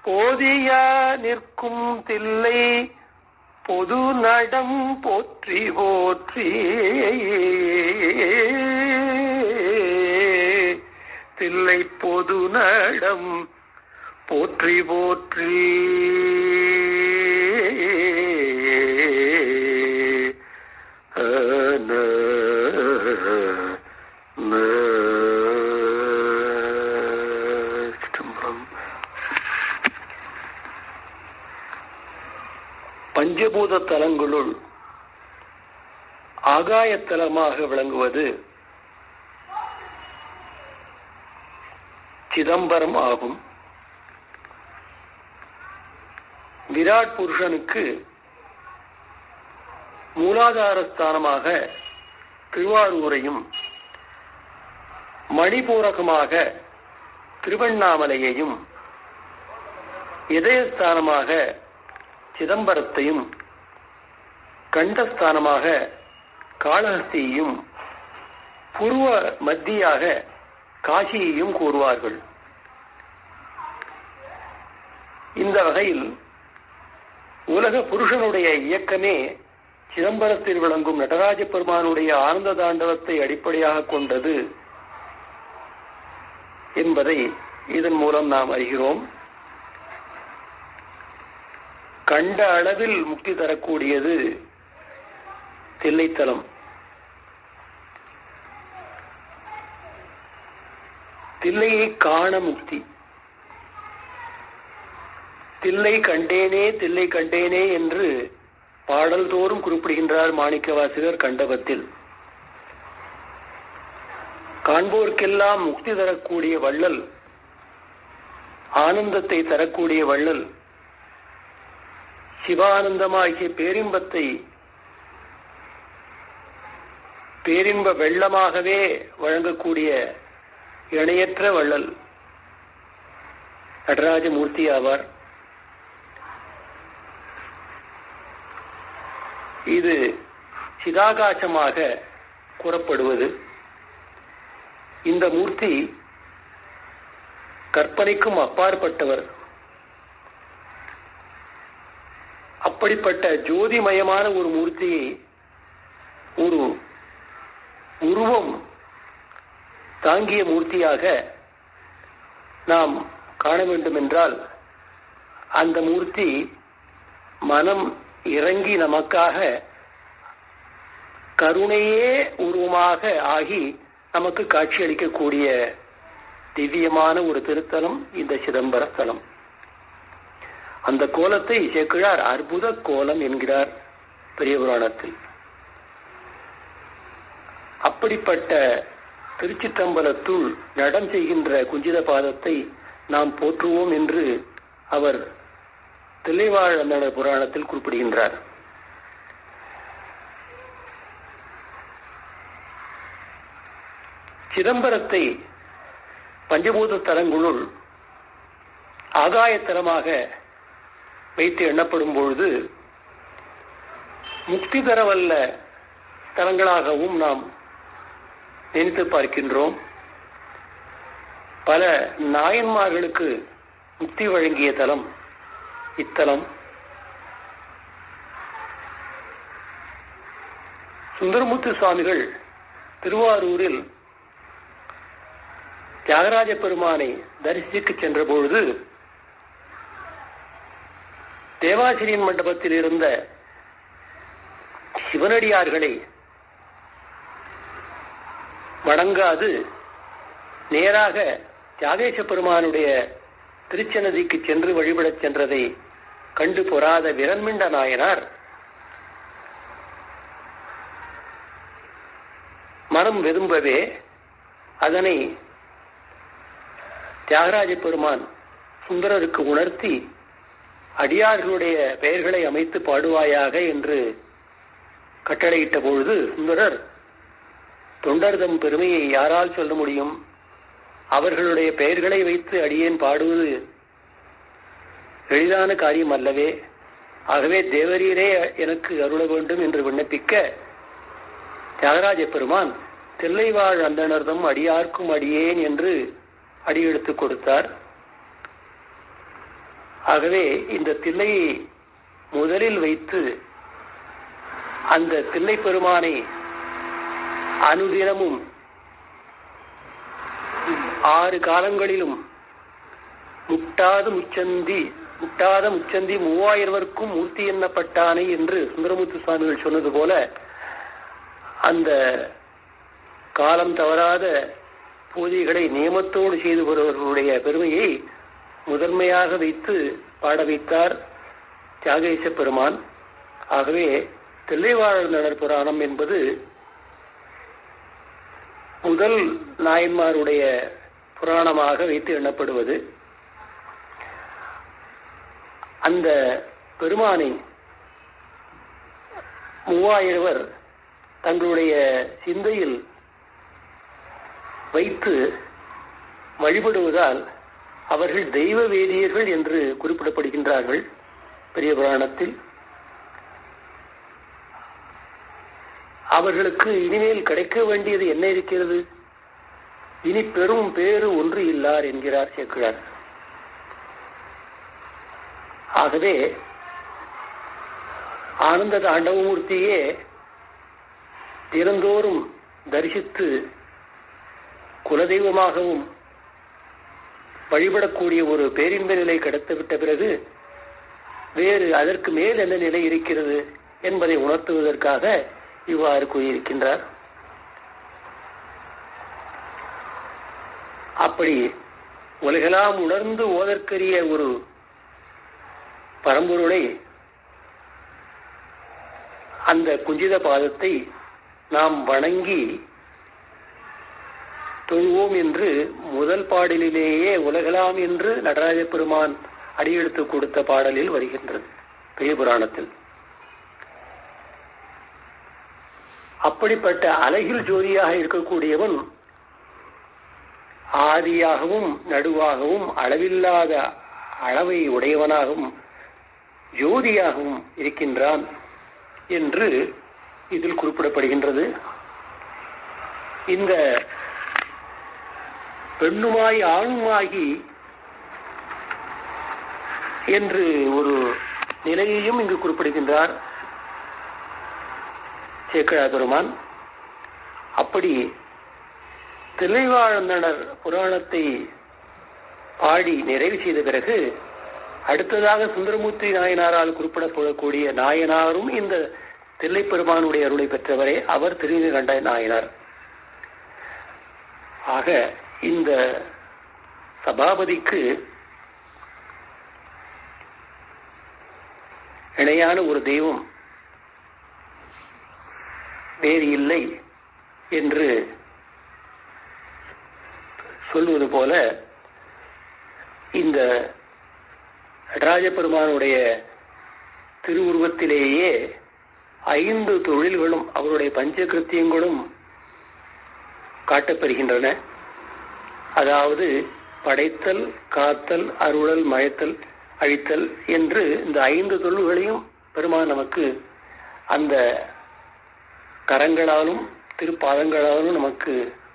போதியா நிற்கும் தில்லை பொது நடம் போற்றி போற்றி தில்லை பொது நடம் போற்றி போற்றி பஞ்சபூத தலங்களுள் ஆகாயத்தலமாக விளங்குவது சிதம்பரம் ஆகும். விராட் புருஷனுக்கு மூலாதார ஸ்தானமாக திருவாரூரையும் மணிபூரகமாக திருவண்ணாமலையையும் இதயஸ்தானமாக சிதம்பரத்தையும் கண்டஸ்தானமாக காளஹஸ்தியையும் பூர்வ மத்தியாக காசியையும் கூறுவார்கள். இந்த வகையில் உலக புருஷனுடைய இயக்கமே சிதம்பரத்தில் விளங்கும் நடராஜ பெருமானுடைய ஆனந்த தாண்டவத்தை அடிப்படையாக கொண்டது என்பதை இதன் மூலம் நாம் அறிகிறோம். கண்ட அளவில் முக்தி தரக்கூடியது தில்லைத்தலம். தில்லையை காண முக்தி. தில்லை கண்டேனே தில்லை கண்டேனே என்று பாடல் தோறும் குறிப்பிடுகின்றார் மாணிக்கவாசகர் கண்டபத்தில். காண்போர்க்கெல்லாம் முக்தி தரக்கூடிய வள்ளல், ஆனந்தத்தை தரக்கூடிய வள்ளல், சிவானந்தமாகிய பேரின்பத்தை பேரின்ப வெள்ளமாகவே வழங்கக்கூடிய இணையற்ற வள்ளல் நடராஜமூர்த்தி ஆவார். இது சிதாகாசமாக கூறப்படுவது. இந்த மூர்த்தி கற்பனைக்கும் அப்பாற்பட்டவர். அப்படிப்பட்ட ஜோதிமயமான ஒரு மூர்த்தியை ஒரு உருவம் தாங்கிய மூர்த்தியாக நாம் காண வேண்டும் என்றால் அந்த மூர்த்தி மனம் இறங்கி நமக்காக கருணையே உருவமாக ஆகி நமக்கு காட்சியளிக்கக்கூடிய திவ்யமான ஒரு திருத்தலம் இந்த சிதம்பர ஸ்தலம். அந்த கோலத்தை சேக்கிழார் அற்புத கோலம் என்கிறார் பெரிய புராணத்தில். அப்படிப்பட்ட திருச்சிற்றம்பலத்துள் நடம் செய்கின்ற குஞ்சித பாதத்தை நாம் போற்றுவோம் என்று அவர் தில்லைவாழந்தனர் புராணத்தில் குறிப்பிடுகின்றார். சிதம்பரத்தை பஞ்சபூத தலங்களுள் ஆகாயத்தலமாக வைத்து எண்ணப்படும் பொழுது முக்தி தரவல்ல தலங்களாகவும் நாம் நினைத்து பார்க்கின்றோம். பல நாயன்மார்களுக்கு முக்தி வழங்கிய தலம் இத்தலம். சுந்தரமூர்த்தி சுவாமிகள் திருவாரூரில் தியாகராஜ பெருமானை தரிசிக்க சென்ற பொழுது தேவாசிரியன் மண்டபத்தில் இருந்த சிவனடியார்களை வணங்காது நேராக தியாகேச பெருமானுடைய திருச்சன்னதிக்கு சென்று வழிபடச் சென்றதை கண்டு பொறாத விரண்மிண்ட நாயனார் மனம் வெதும்பவே அதனை தியாகராஜ பெருமான் சுந்தரருக்கு உணர்த்தி அடியார்களுடைய பெயர்களை அமைத்து பாடுவாயாக என்று கட்டளையிட்ட பொழுது சுந்தரர் தொண்டர்தம் பெருமையை யாரால் சொல்ல முடியும்? அவர்களுடைய பெயர்களை வைத்து அடியேன் பாடுவது எளிதான காரியம் அல்லவே. ஆகவே தேவரீரே எனக்கு அருள வேண்டும் என்று விண்ணப்பிக்க தியாகராஜ பெருமான் தில்லைவாழ் அந்தணர்தம் அடியார்க்கும் அடியேன் என்று அடியெடுத்து கொடுத்தார். ஆகவே இந்த தில்லையை முதலில் வைத்து அந்த தில்லை பெருமானை அனுதினமும் 6 காலங்களிலும் முட்டாத முச்சந்தி 3000 மூர்த்தி எண்ணப்பட்டானை என்று சுந்தரமூர்த்தி சுவாமிகள் சொன்னது போல அந்த காலம் தவறாத பூஜைகளை நியமத்தோடு செய்து வருபவர்களுடைய பெருமையை முதன்மையாக வைத்து பாட வைத்தார் தியாகேச பெருமான். ஆகவே தில்லைவாழ்ந்தனர் புராணம் என்பது முதல் நாயன்மாருடைய புராணமாக வைத்து எண்ணப்படுவது. அந்த பெருமானை 3000 தங்களுடைய சிந்தையில் வைத்து வழிபடுவதால் அவர்கள் தெய்வ வேதியர்கள் என்று குறிப்பிடப்படுகின்றார்கள் பெரிய புராணத்தில். அவர்களுக்கு இனிமேல் கிடைக்க வேண்டியது என்ன இருக்கிறது? இனி பெரும் பேறு ஒன்று இல்லார் என்கிறார் சேக்கிழார். ஆகவே ஆனந்த தாண்டவமூர்த்தியே தினந்தோறும் தரிசித்து குலதெய்வமாகவும் வழிபடக்கூடிய ஒரு பேரின்ப நிலை கிடைத்துவிட்ட பிறகு வேறு அதற்கு மேல் என்ன நிலை இருக்கிறது என்பதை உணர்த்துவதற்காக இவ்வாறு கூறியிருக்கின்றார். அப்படி உலகெல்லாம் உணர்ந்து ஓதற்கரிய ஒரு பரம்பொருளை, அந்த குஞ்சித பாதத்தை நாம் வணங்கி தொழுவோம் என்று முதல் பாடலிலேயே உலகலாம் என்று நடராஜ பெருமான் அடியெடுத்து கொடுத்த பாடலில் வருகின்றது பெரிய புராணத்தில். அப்படிப்பட்ட அழகில் ஜோதியாக இருக்கக்கூடியவன் ஆதியாகவும் நடுவாகவும் அளவில்லாத அளவை உடையவனாகவும் ஜோதியாகவும் இருக்கின்றான் என்று இதில் குறிப்பிடப்படுகின்றது. இந்த பெண்ணுமாய் ஆணுமாகி என்று ஒரு நிலையையும் இங்கு குறிப்பிடுகின்றார் சேக்கிழார் பெருமான். அப்படி தில்லைவாழ்ந்தனர் புராணத்தை பாடி நிறைவு செய்த பிறகு அடுத்ததாக சுந்தரமூர்த்தி நாயனாரால் குறிப்பிடப்படக்கூடிய நாயனாரும் இந்த தில்லை பெருமானுடைய அருளை பெற்றவரே. அவர் திருநீலகண்ட நாயனார். ஆக இந்த சபாபதிக்கு இணையான ஒரு தெய்வம் வேறு இல்லை என்று சொல்வது போல இந்த நடராஜ பெருமானுடைய திருவுருவத்திலேயே 5 தொழில்களும் அவருடைய பஞ்சகிருத்தியங்களும் காட்டப்பெறுகின்றன. அதாவது படைத்தல், காத்தல், அருளல், மழைத்தல், அழித்தல் என்று இந்த 5 தொழில்களையும் பெருமான் நமக்கு அந்த கரங்களாலும் திருப்பாதங்களாலும் நமக்கு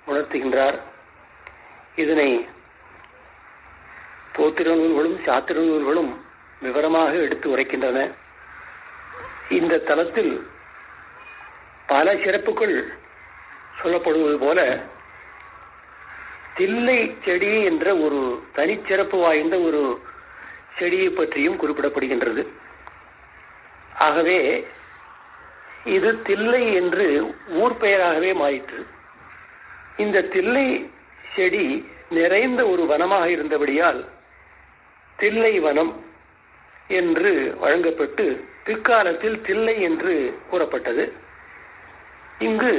உணர்த்துகின்றார். இதனை தோத்திர நூல்களும் சாத்திர நூல்களும் விவரமாக எடுத்து உரைக்கின்றன. இந்த தலத்தில் பல சிறப்புகள் சொல்லப்படுவது போல தில்லை செடி என்ற ஒரு தனிச்சிறப்பு வாய்ந்த ஒரு செடியை பற்றியும் குறிப்பிடப்படுகின்றது. ஆகவே இது தில்லை என்று ஊர் பெயராகவே மாறிற்று. இந்த தில்லை செடி நிறைந்த ஒரு வனமாக இருந்தபடியால் தில்லை வனம் என்று வழங்கப்பட்டு பிற்காலத்தில் தில்லை என்று கூறப்பட்டது. இங்கு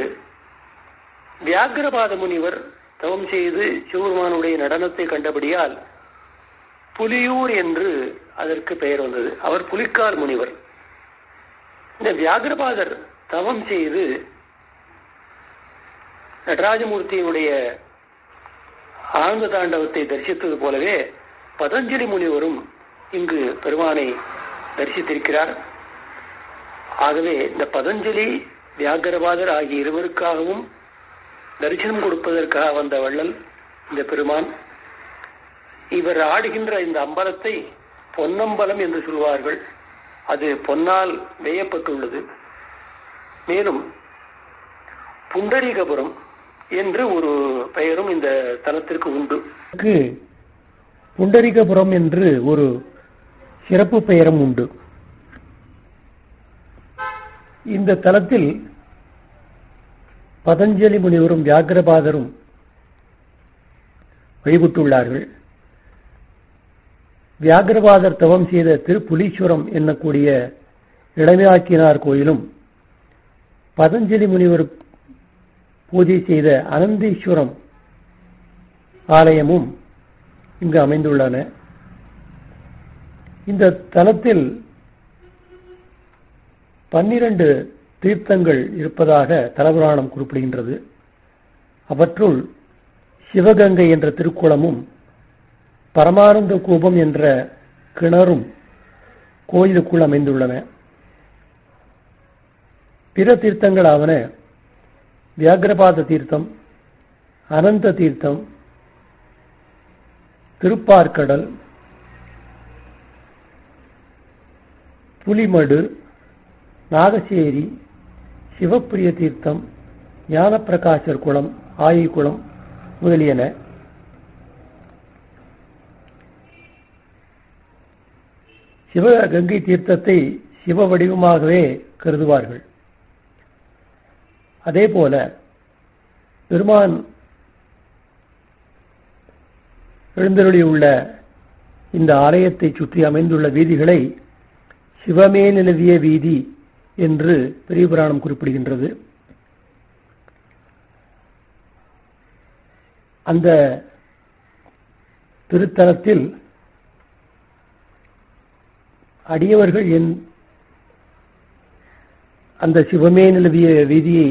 வியாக்கிரபாத முனிவர் தவம் செய்து சிவபெருமானுடைய நடனத்தை கண்டபடியால் புலியூர் என்று அதற்கு பெயர் வந்தது. அவர் புலிக்கால் முனிவர். இந்த வியாக்கிரபாதர் தவம் செய்து நடராஜமூர்த்தியினுடைய ஆனந்த தாண்டவத்தை தரிசித்தது போலவே பதஞ்சலி முனிவரும் இங்கு பெருமானை தரிசித்திருக்கிறார். ஆகவே இந்த பதஞ்சலி வியாக்கிரபாதர் ஆகிய இருவருக்காகவும் தரிசனம் கொடுப்பதற்காக வந்த வள்ளல் இந்த பெருமான். இவர் ஆடுகின்ற இந்த அம்பலத்தை பொன்னம்பலம் என்று சொல்வார்கள். அது பொன்னால் வேயப்பட்டுள்ளது. மேலும் புண்டரீகபுரம் என்று ஒரு பெயரும் இந்த தலத்திற்கு உண்டு. புண்டரீகபுரம் என்று ஒரு சிறப்பு பெயரும் உண்டு. இந்த தலத்தில் பதஞ்சலி முனிவரும் வியாக்கிரபாதரும் வழிபட்டுள்ளார்கள். வியாக்கிரபாதர் தவம் செய்த திருப்புலீஸ்வரம் என்னக்கூடிய இளமையாக்கினார் கோயிலும், பதஞ்சலி முனிவர் பூஜை செய்த அனந்தீஸ்வரம் ஆலயமும் இங்கு அமைந்துள்ளன. இந்த தலத்தில் 12 தீர்த்தங்கள் இருப்பதாக தலபுராணம் குறிப்பிடுகின்றது. அவற்றுள் சிவகங்கை என்ற திருக்குளமும் பரமானந்த கூபம் என்ற கிணறும் கோயிலுக்குள் அமைந்துள்ளன. பிற தீர்த்தங்களாவன வியாக்கிரபாத தீர்த்தம், அனந்த தீர்த்தம், திருப்பார்கடல், புலிமடு, நாகசேரி, சிவப்பிரிய தீர்த்தம், ஞானப்பிரகாசர் குளம், ஆயிக்குளம் முதலியன. சிவகங்கை தீர்த்தத்தை சிவ வடிவமாகவே கருதுவார்கள். அதேபோல பெருமான் எழுந்தருளியுள்ள இந்த ஆலயத்தை சுற்றி அமைந்துள்ள வீதிகளை சிவமே நிலவிய வீதி என்று பெரிய புராணம் குறிப்பிடுகின்றது. அந்த திருத்தலத்தில் அடியவர்கள் அந்த சிவமே நிலவிய வீதியை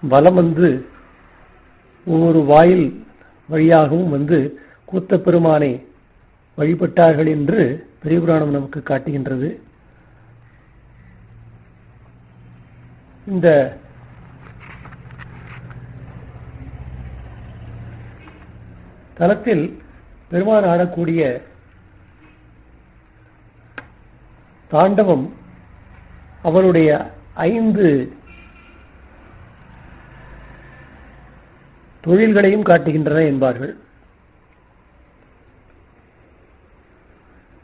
வலம் வந்து ஒவ்வொரு வாயில் வழியாகவும் வந்து கூத்த பெருமானை வழிபட்டார்கள் என்று பெரிய புராணம் நமக்கு காட்டுகின்றது. இந்த தலத்தில் பெருமான் ஆடக்கூடிய தாண்டவம் அவருடைய 5 தொழில்களையும் காட்டுகின்றன என்பார்கள்.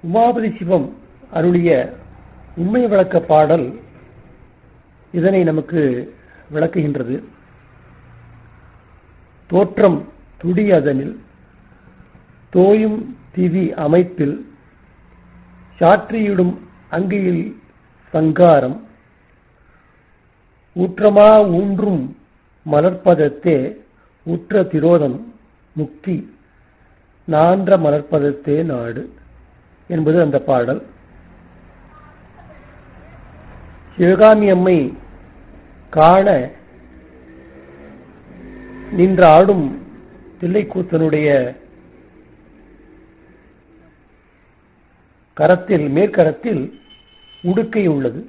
உமாபதி சிவம் அருளிய உண்மை விளக்க பாடல் இதனை நமக்கு விளக்குகின்றது. தோற்றம் துடி அதனில் தோயும் திவி அமைப்பில் சாற்றியிடும் அங்கியில் சங்காரம் ஊற்றமா ஊன்றும் மலர்ப்பதத்தே உற்ற திரோதம் முக்தி நான்ற மலர்ப்பதத்தே நாடு என்பது அந்த பாடல். சிவகாமி அம்மை காண நின்ற ஆடும் தில்லைக்கூத்தனுடைய கரத்தில் மேற்கரத்தில் உடுக்கை உள்ளது.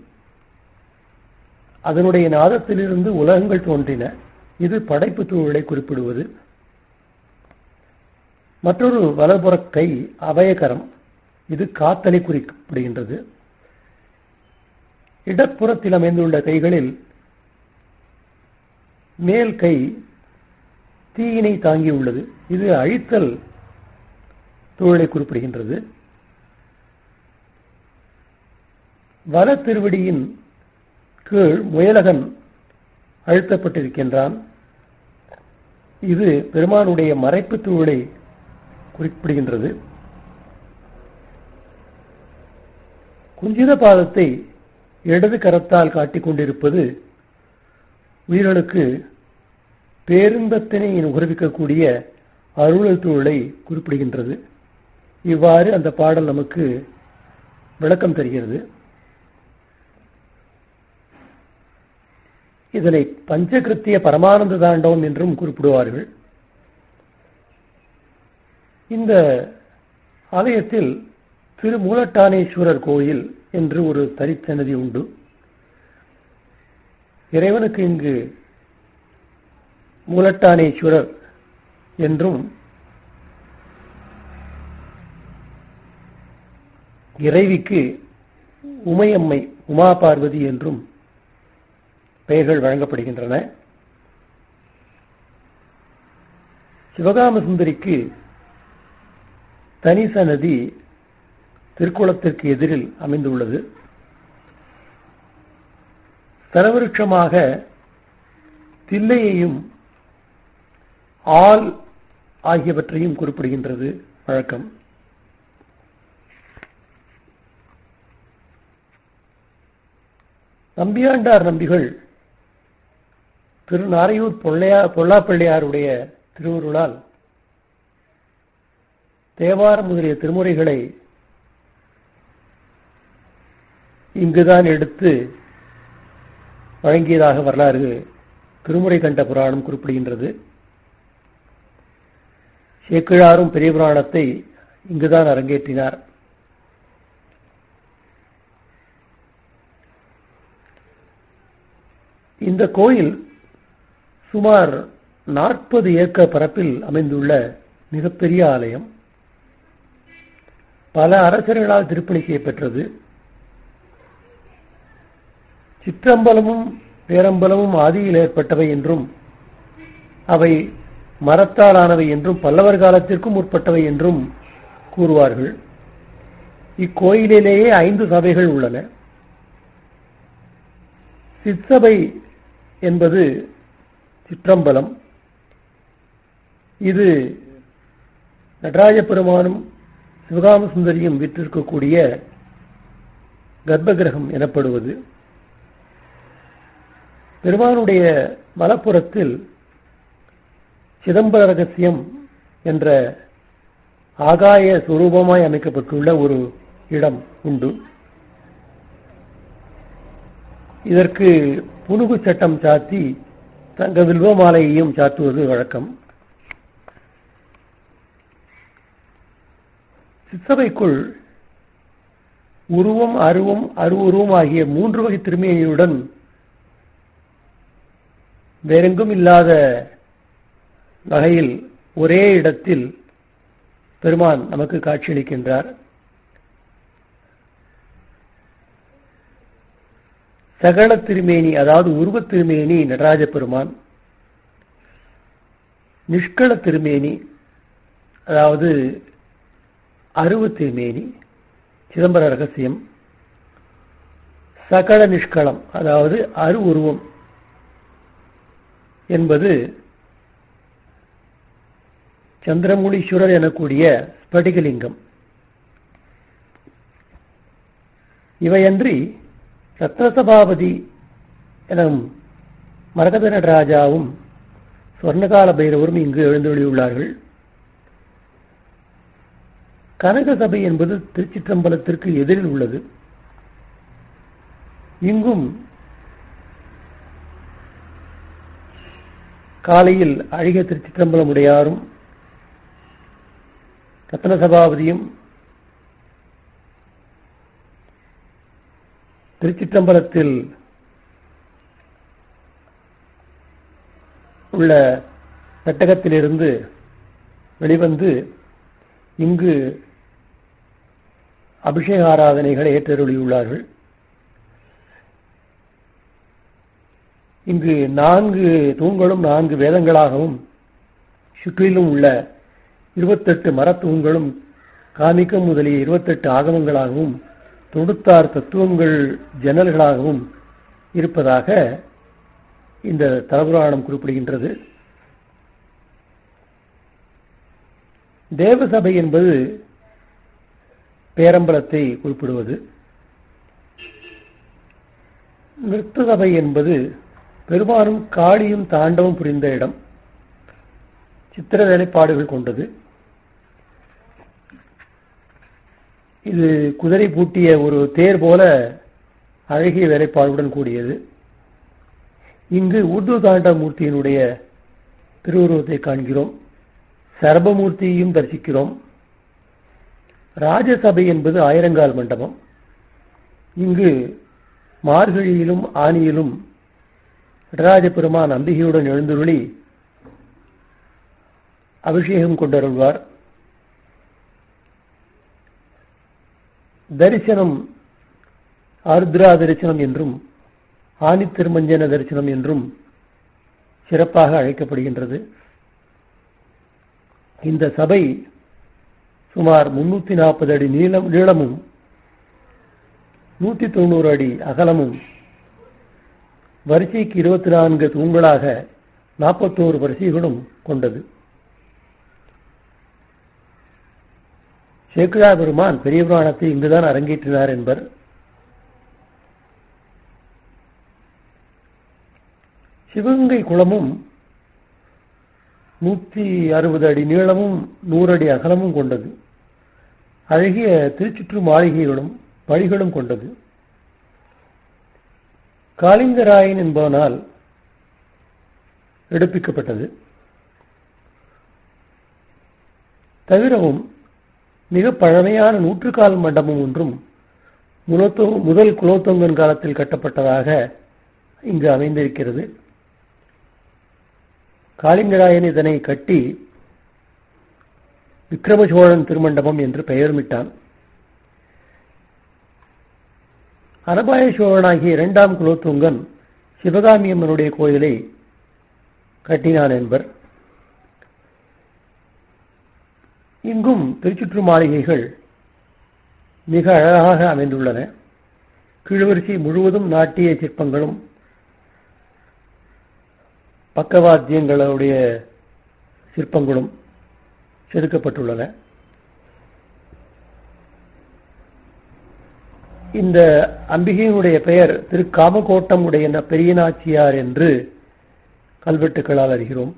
அதனுடைய நாதத்திலிருந்து உலகங்கள் தோன்றின. இது படைப்பு தூழலை குறிப்பிடுவது. மற்றொரு வலப்புற கை அபயகரம். இது காத்தலை குறிப்பிடுகின்றது. இடப்புறத்தில் அமைந்துள்ள கைகளில் மேல் கை தீயினை தாங்கியுள்ளது. இது அழித்தல் தூழலை குறிப்பிடுகின்றது. வல திருவடியின் கீழ் முயலகன் அழுத்தப்பட்டிருக்கின்றான். இது பெருமானுடைய மறைப்பு தூழலை குறிப்பிடுகின்றது. குஞ்சித பாதத்தை இடது கரத்தால் காட்டிக் கொண்டிருப்பது உயிர்களுக்கு பேரின்பத்தினை நுகர்விக்கக்கூடிய அருளல் தூழலை குறிப்பிடுகின்றது. இவ்வாறு அந்த பாடல் நமக்கு விளக்கம் தருகிறது. இதனை பஞ்சகிருத்திய பரமானந்த தாண்டவம் என்றும் குறிப்பிடுவார்கள். இந்த ஆலயத்தில் திருமூலட்டானேஸ்வரர் கோயில் என்று ஒரு தனிச்சன்னதி உண்டு. இறைவனுக்கு இங்கு மூலட்டானேஸ்வரர் என்றும் இறைவிக்கு உமையம்மை, உமா பார்வதி என்றும் பெயர்கள் வழங்கப்படுகின்றன. சிவகாம சுந்தரிக்கு தனி சன்னதி திருக்குளத்திற்கு எதிரில் அமைந்துள்ளது. தலவிருட்சமாக தில்லையையும் ஆல் ஆகியவற்றையும் குறிப்பிடுகின்றது வழக்கம். நம்பியாண்டார் நம்பிகள் திருநாரையூர் பொல்லாப்பிள்ளையாருடைய திருவருளால் தேவாரம் முதலிய திருமுறைகளை இங்குதான் எடுத்து வழங்கியதாக வரலாறு திருமுறை கண்ட புராணம் குறிப்பிடுகின்றது. சேக்கிழாரும் பெரிய புராணத்தை இங்குதான் அரங்கேற்றினார். இந்த கோயில் சுமார் 40 ஏக்கர் பரப்பில் அமைந்துள்ள மிகப்பெரிய ஆலயம். பல அரசர்களால் திருப்பணி செய்யப்பெற்றது. சிற்றம்பலமும் பேரம்பலமும் ஆதியில் ஏற்பட்டவை என்றும் அவை மரத்தாலானவை என்றும் பல்லவர் காலத்திற்கும் முற்பட்டவை என்றும் கூறுவார்கள். இக்கோயிலிலேயே 5 சபைகள் உள்ளன. சிற்சபை என்பது சிற்றம்பலம். இது நடராஜ பெருமானும் சிவகாம சுந்தரியும் வீற்றிருக்கக்கூடிய கர்ப்பகிரகம் எனப்படுவது. பெருமானுடைய வலப்புறத்தில் சிதம்பர ரகசியம் என்ற ஆகாய சுரூபமாய் அமைக்கப்பட்டுள்ள ஒரு இடம் உண்டு. இதற்கு புனுகு சட்டம் சாத்தி தங்க வில்வ மாலையையும் சாத்துவது வழக்கம். சிற்சபைக்குள் உருவம், அருவம், அருவுருவம் ஆகிய 3 வகை திருமேனியுடன் வேறெங்கும் இல்லாத வகையில் ஒரே இடத்தில் பெருமான் நமக்கு காட்சியளிக்கின்றார். சகல திருமேனி, அதாவது உருவத் திருமேனி நடராஜ பெருமான். நிஷ்கள திருமேனி, அதாவது அருவ திருமேனி சிதம்பர ரகசியம். சகல நிஷ்களம், அதாவது அரு உருவம் என்பது சந்திரமூலீஸ்வரர் எனக்கூடிய ஸ்படிகலிங்கம். இவையன்றி ரத்னசபாபதி எனும் மரகத நடராஜாவும் சொர்ணகால பைரவரும் இங்கு எழுந்தொழியுள்ளார்கள். கனக சபை என்பது திருச்சிற்றம்பலத்திற்கு எதிரில் உள்ளது. இங்கும் காலையில் அழகிய திருச்சிற்றம்பலம் உடையாரும் ரத்ன சபாபதியும் திருச்சிற்றம்பலத்தில் உள்ள பெட்டகத்திலிருந்து வெளிவந்து இங்கு அபிஷேக ஆராதனைகளை ஏற்றருளியுள்ளார்கள். இங்கு 4 தூண்களும் 4 வேதங்களாகவும் சுற்றிலும் உள்ள 28 மரத்தூண்களும் காமிக்கம் முதலிய 28 ஆகமங்களாகவும் 96 தத்துவங்கள் ஜன்னல்களாகவும் இருப்பதாக இந்த தலபுராணம் குறிப்பிடுகின்றது. தேவசபை என்பது பேரம்பலத்தை குறிப்பிடுவது. நிறுத்த சபை என்பது பெருமானும் காளியும் தாண்டவம் புரிந்த இடம். சித்திர வேலைப்பாடுகள் கொண்டது. இது குதிரை பூட்டிய ஒரு தேர் போல அழகிய வேலைப்பாடுடன் கூடியது. இங்கு ஊர்து தாண்டவ மூர்த்தியினுடைய திருவுருவத்தை காண்கிறோம். சர்பமூர்த்தியையும் தரிசிக்கிறோம். ராஜசபை என்பது ஆயிரங்கால் மண்டபம். இங்கு மார்கழியிலும் ஆனியிலும் நடராஜ பெருமான் அம்பிகையுடன் எழுந்துருளி அபிஷேகம் கொண்டருள்வார். தரிசனம் ஆருத்ரா தரிசனம் என்றும் ஆனி திருமஞ்சன தரிசனம் என்றும் சிறப்பாக அழைக்கப்படுகின்றது. இந்த சபை சுமார் 340 அடி நீளமும் 190 அடி அகலமும் வரிசைக்கு 24 தூண்களாக 41 வரிசைகளும் கொண்டது. சேக்கிழார் பெருமான் பெரிய புராணத்தை இங்குதான் அரங்கேற்றினார் என்பர். சிவகங்கை குளமும் 160 அடி நீளமும் 100 அடி அகலமும் கொண்டது. அழகிய திருச்சுற்று மாளிகைகளும் படிகளும் கொண்டது. காளிங்கராயன் என்பவனால் எடுப்பிக்கப்பட்டது. தவிரவும் மிக பழமையான நூற்றுக்கால் மண்டபம் ஒன்றும் முதல் குலோத்துங்கன் காலத்தில் கட்டப்பட்டதாக இங்கு அமைந்திருக்கிறது. காளிங்கராயன் இதனை கட்டி விக்கிரம சோழன் திருமண்டபம் என்று பெயர்மிட்டான். அனபாய சோழனாகிய 2ஆம் குலோத்துங்கன் சிவகாமி அம்மனுடைய கோயிலை கட்டினான் என்பர். இங்கும் திருச்சுற்று மாளிகைகள் மிக அழகாக அமைந்துள்ளன. கீழ்வரிசை முழுவதும் நாட்டிய சிற்பங்களும் பக்கவாத்தியங்களுடைய சிற்பங்களும் செதுக்கப்பட்டுள்ளன. இந்த அம்பிகையினுடைய பெயர் திரு காமகோட்டம் உடைய பெரிய நாச்சியார் என்று கல்வெட்டுக்களால் அறிகிறோம்.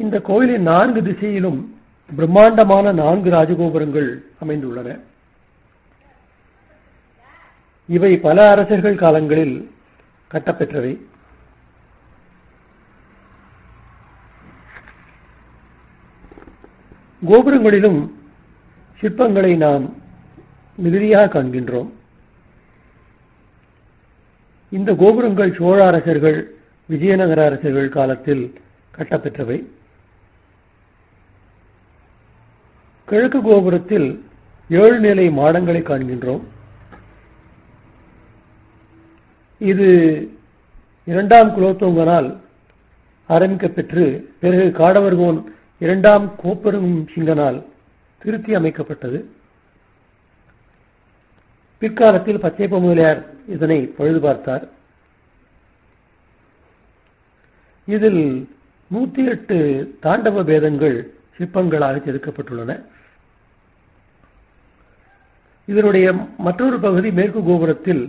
இந்த கோயிலின் 4 திசையிலும் பிரம்மாண்டமான 4 ராஜகோபுரங்கள் அமைந்துள்ளன. இவை பல அரசர்கள் காலங்களில் கட்டப்பெற்றவை. கோபுரங்களிலும் சிற்பங்களை நாம் மிகுதியாக காண்கின்றோம். இந்த கோபுரங்கள் சோழ அரசர்கள், விஜயநகர அரசர்கள் காலத்தில் கட்டப்பெற்றவை. கிழக்கு கோபுரத்தில் 7 நிலை மாடங்களை காண்கின்றோம். இது 2ஆம் குலோத்துங்கனால் ஆரம்பிக்கப்பெற்று பிறகு காடவர்கோன் 2ஆம் கோப்பெரும் சிங்கனால் திருத்தி அமைக்கப்பட்டது. பிற்காலத்தில் பச்சைப்ப முதலியார் இதனை பழுது பார்த்தார். இதில் 108 தாண்டவ பேதங்கள் சிற்பங்களாக செதுக்கப்பட்டுள்ளன. இதனுடைய மற்றொரு பகுதி மேற்கு கோபுரத்தில்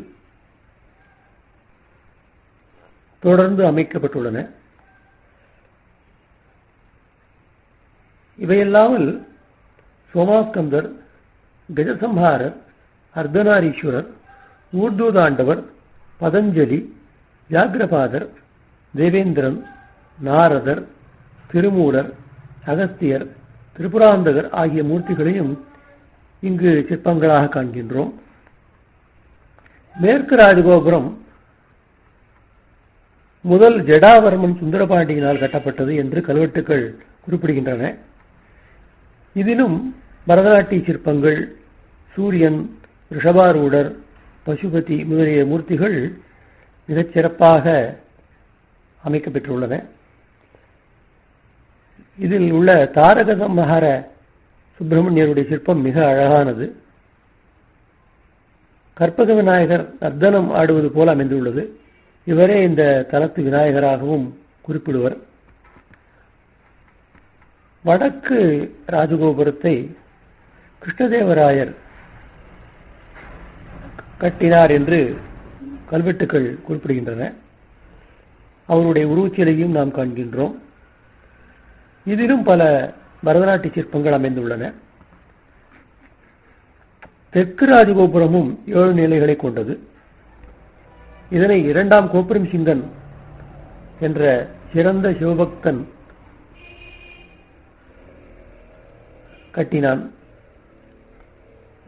தொடர்ந்து அமைக்கப்பட்டுள்ளன. இவையல்லாமல் சோமாஸ்கந்தர், கஜசம்ஹாரர், அர்த்தநாரீஸ்வரர், ஊர்துவதாண்டவர், பதஞ்சலி, வியாக்கிரபாதர், தேவேந்திரன், நாரதர், திருமூலர், அகஸ்தியர், திரிபுராந்தகர் ஆகிய மூர்த்திகளையும் இங்கு சிற்பங்களாக காண்கின்றோம். மேற்கு ராஜகோபுரம் முதல் ஜடாவர்மன் சுந்தரபாண்டியனால் கட்டப்பட்டது என்று கல்வெட்டுக்கள் குறிப்பிடுகின்றன. இதிலும் பரதநாட்டிய சிற்பங்கள், சூரியன், ரிஷபாரூடர், பசுபதி முதலிய மூர்த்திகள் மிகச் சிறப்பாக அமைக்கப்பெற்றுள்ளன. இதில் உள்ள தாரக சம்ஹார சுப்பிரமணியருடைய சிற்பம் மிக அழகானது. கற்பக விநாயகர் நர்த்தனம் ஆடுவது போல அமைந்துள்ளது. இவரே இந்த தலத்து விநாயகராகவும் குறிப்பிடுவர். வடக்கு ராஜகோபுரத்தை கிருஷ்ணதேவராயர் கட்டினார் என்று கல்வெட்டுக்கள் குறிப்பிடுகின்றன. அவருடைய உருவச்சிலையும் நாம் காண்கின்றோம். இதிலும் பல பரதநாட்டிய சிற்பங்கள் அமைந்துள்ளன. தெற்கு ராஜகோபுரமும் 7 நிலைகளை கொண்டது. இதனை 2ஆம் கோப்பெரும் சிங்கன் என்ற சிறந்த சிவபக்தன் கட்டினான்.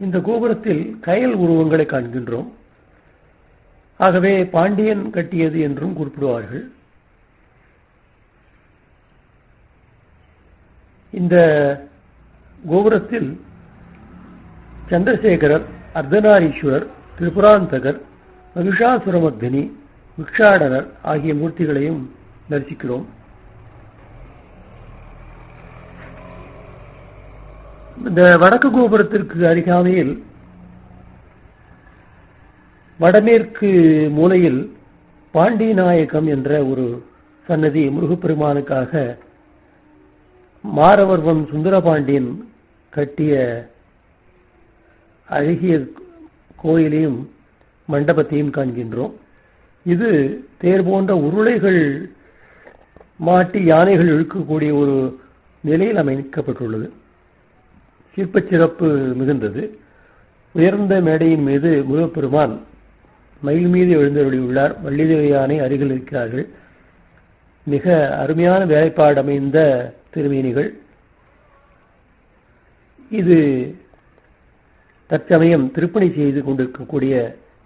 இந்த கோபுரத்தில் கயல் உருவங்களை காண்கின்றோம். ஆகவே பாண்டியன் கட்டியது என்றும் குறிப்பிடுவார்கள். இந்த கோபுரத்தில் சந்திரசேகரர், அர்த்தநாரீஸ்வரர், திரிபுராந்தகர், மகிஷாசுரமர்தினி, விக்ஷாடனர் ஆகிய மூர்த்திகளையும் தரிசிக்கிறோம். இந்த வடக்கு கோபுரத்திற்கு அருகாமையில் வடமேற்கு மூலையில் பாண்டிநாயகம் என்ற ஒரு சன்னதி முருகப்பெருமானுக்காக மாரவர்மன் சுந்தரபாண்டியன் கட்டிய அழகிய கோயிலையும் மண்டபத்தையும் காண்கின்றோம். இது தேர் போன்ற உருளைகள் மாட்டி யானைகள் இழுக்கக்கூடிய ஒரு நிலையில் அமைக்கப்பட்டுள்ளது. சிற்பச் சிறப்பு மிகுந்தது. உயர்ந்த மேடையின் மீது முருகப்பெருமான் மயில் மீது எழுந்தருளியுள்ளார். வள்ளிதேவி யானை அருகில் இருக்கிறார்கள். மிக அருமையான வேலைப்பாடு அமைந்த திருமேனிகள். இது தற்சமயம் திருப்பணி செய்து கொண்டிருக்கக்கூடிய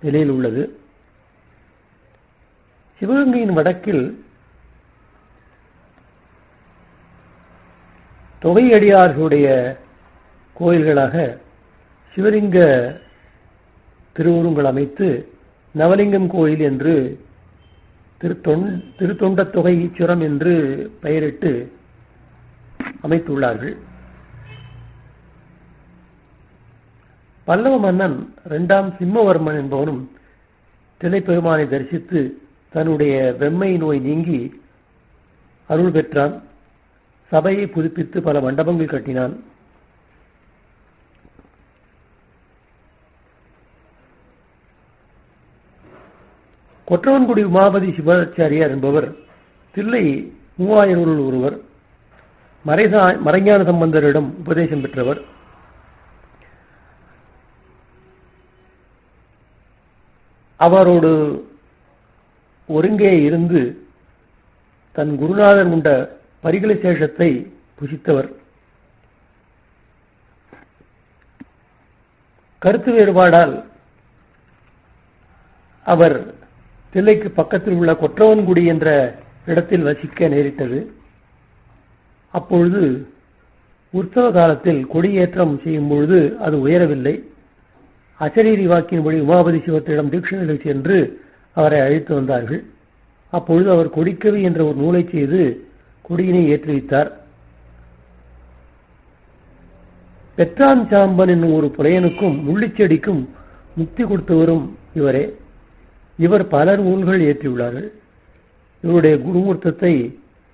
நிலையில் உள்ளது. சிவகங்கையின் வடக்கில் தொகையடியார்களுடைய கோயில்களாக சிவலிங்க திருவுருவங்கள் அமைத்து நவலிங்கம் கோயில் என்று திருத்தொண்ட தொகை ஈச்சுரம் என்று பெயரிட்டு அமைத்துள்ளார்கள். பல்லவ மன்னன் 2ஆம் சிம்மவர்மன் என்பவனும் தில்லைப்பெருமானை தரிசித்து தன்னுடைய வெம்மை நோய் நீங்கி அருள் பெற்றான். சபையை புதுப்பித்து பல மண்டபங்கள் கட்டினான். கொற்றவன்குடி உமாபதி சிவாச்சாரியார் என்பவர் தில்லை மூவாயிரூரில் ஒருவர். மறைஞான சம்பந்தரிடம் உபதேசம் பெற்றவர். அவரோடு ஒருங்கே இருந்து தன் குருநாதன் உண்ட பரிகலை சேஷத்தை புசித்தவர். கருத்து வேறுபாடால் அவர் தில்லைக்கு பக்கத்தில் உள்ள கொற்றவன்குடி என்ற இடத்தில் வசிக்க நேரிட்டது. அப்பொழுது உற்சவ காலத்தில் கொடியேற்றம் செய்யும் பொழுது அது உயரவில்லை. அசரீரி வாக்கின்படி உமாபதி சிவத்திடம் தீட்சை சென்று அவரை அழைத்து வந்தார்கள். அப்பொழுது அவர் கொடிக்கவி என்ற ஒரு நூலை செய்து கொடியினை ஏற்றி வைத்தார். பெற்றான் சாம்பன் என்னும் ஒரு புலையனுக்கும் முள்ளிச்செடிக்கும் முக்தி கொடுத்தவரும் இவரே. இவர் பல நூல்கள் ஏற்றியுள்ளார்கள். இவருடைய குருமூர்த்தத்தை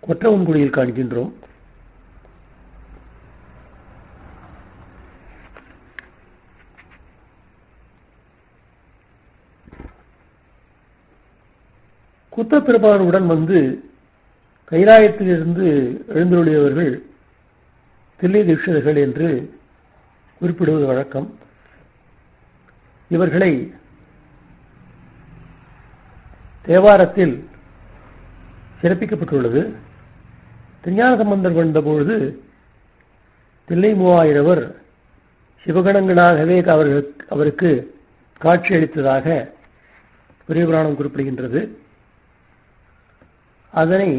கொற்றவன்குடியில் காண்கின்றோம். குத்தப்பெருமானுடன் வந்து கைலாயத்திலிருந்து எழுந்தருளியவர்கள் தில்லை தீட்சிதர்கள் என்று குறிப்பிடுவது வழக்கம். இவர்களை தேவாரத்தில் சிறப்பிக்கப்பட்டுள்ளது. திருஞான சம்பந்தர் வந்தபொழுது தில்லை மூவாயிரவர் சிவகணங்களாகவே அவருக்கு காட்சியளித்ததாக பெரிய புராணம் குறிப்பிடுகின்றது. அதனை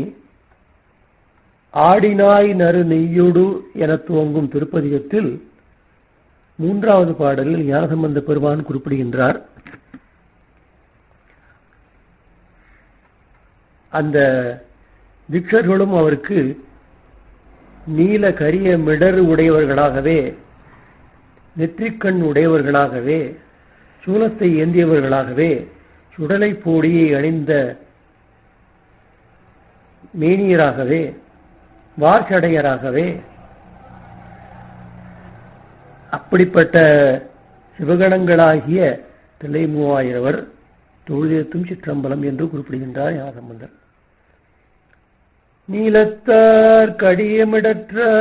ஆடினாய் நறு நெய்யோடு என துவங்கும் திருப்பதிகத்தில் 3வது பாடலில் ஞானசம்பந்த பெருமான் குறிப்பிடுகின்றார். அந்த தீட்சர்களும் அவருக்கு நீல கரிய மிடறு உடையவர்களாகவே, நெற்றிக்கண் உடையவர்களாகவே, சூலத்தை ஏந்தியவர்களாகவே, சுடலை போடியை அணிந்த மேனியராகவே, வார்ச்சடையராகவே, அப்படிப்பட்ட சிவகணங்களாகிய தில்லை மூவாயிரவர் தொழுதேத்தும் சிற்றம்பலம் என்று குறிப்பிடுகின்றார் ஞானசம்பந்தர். நீலத்தார் கடியமிடற்றார்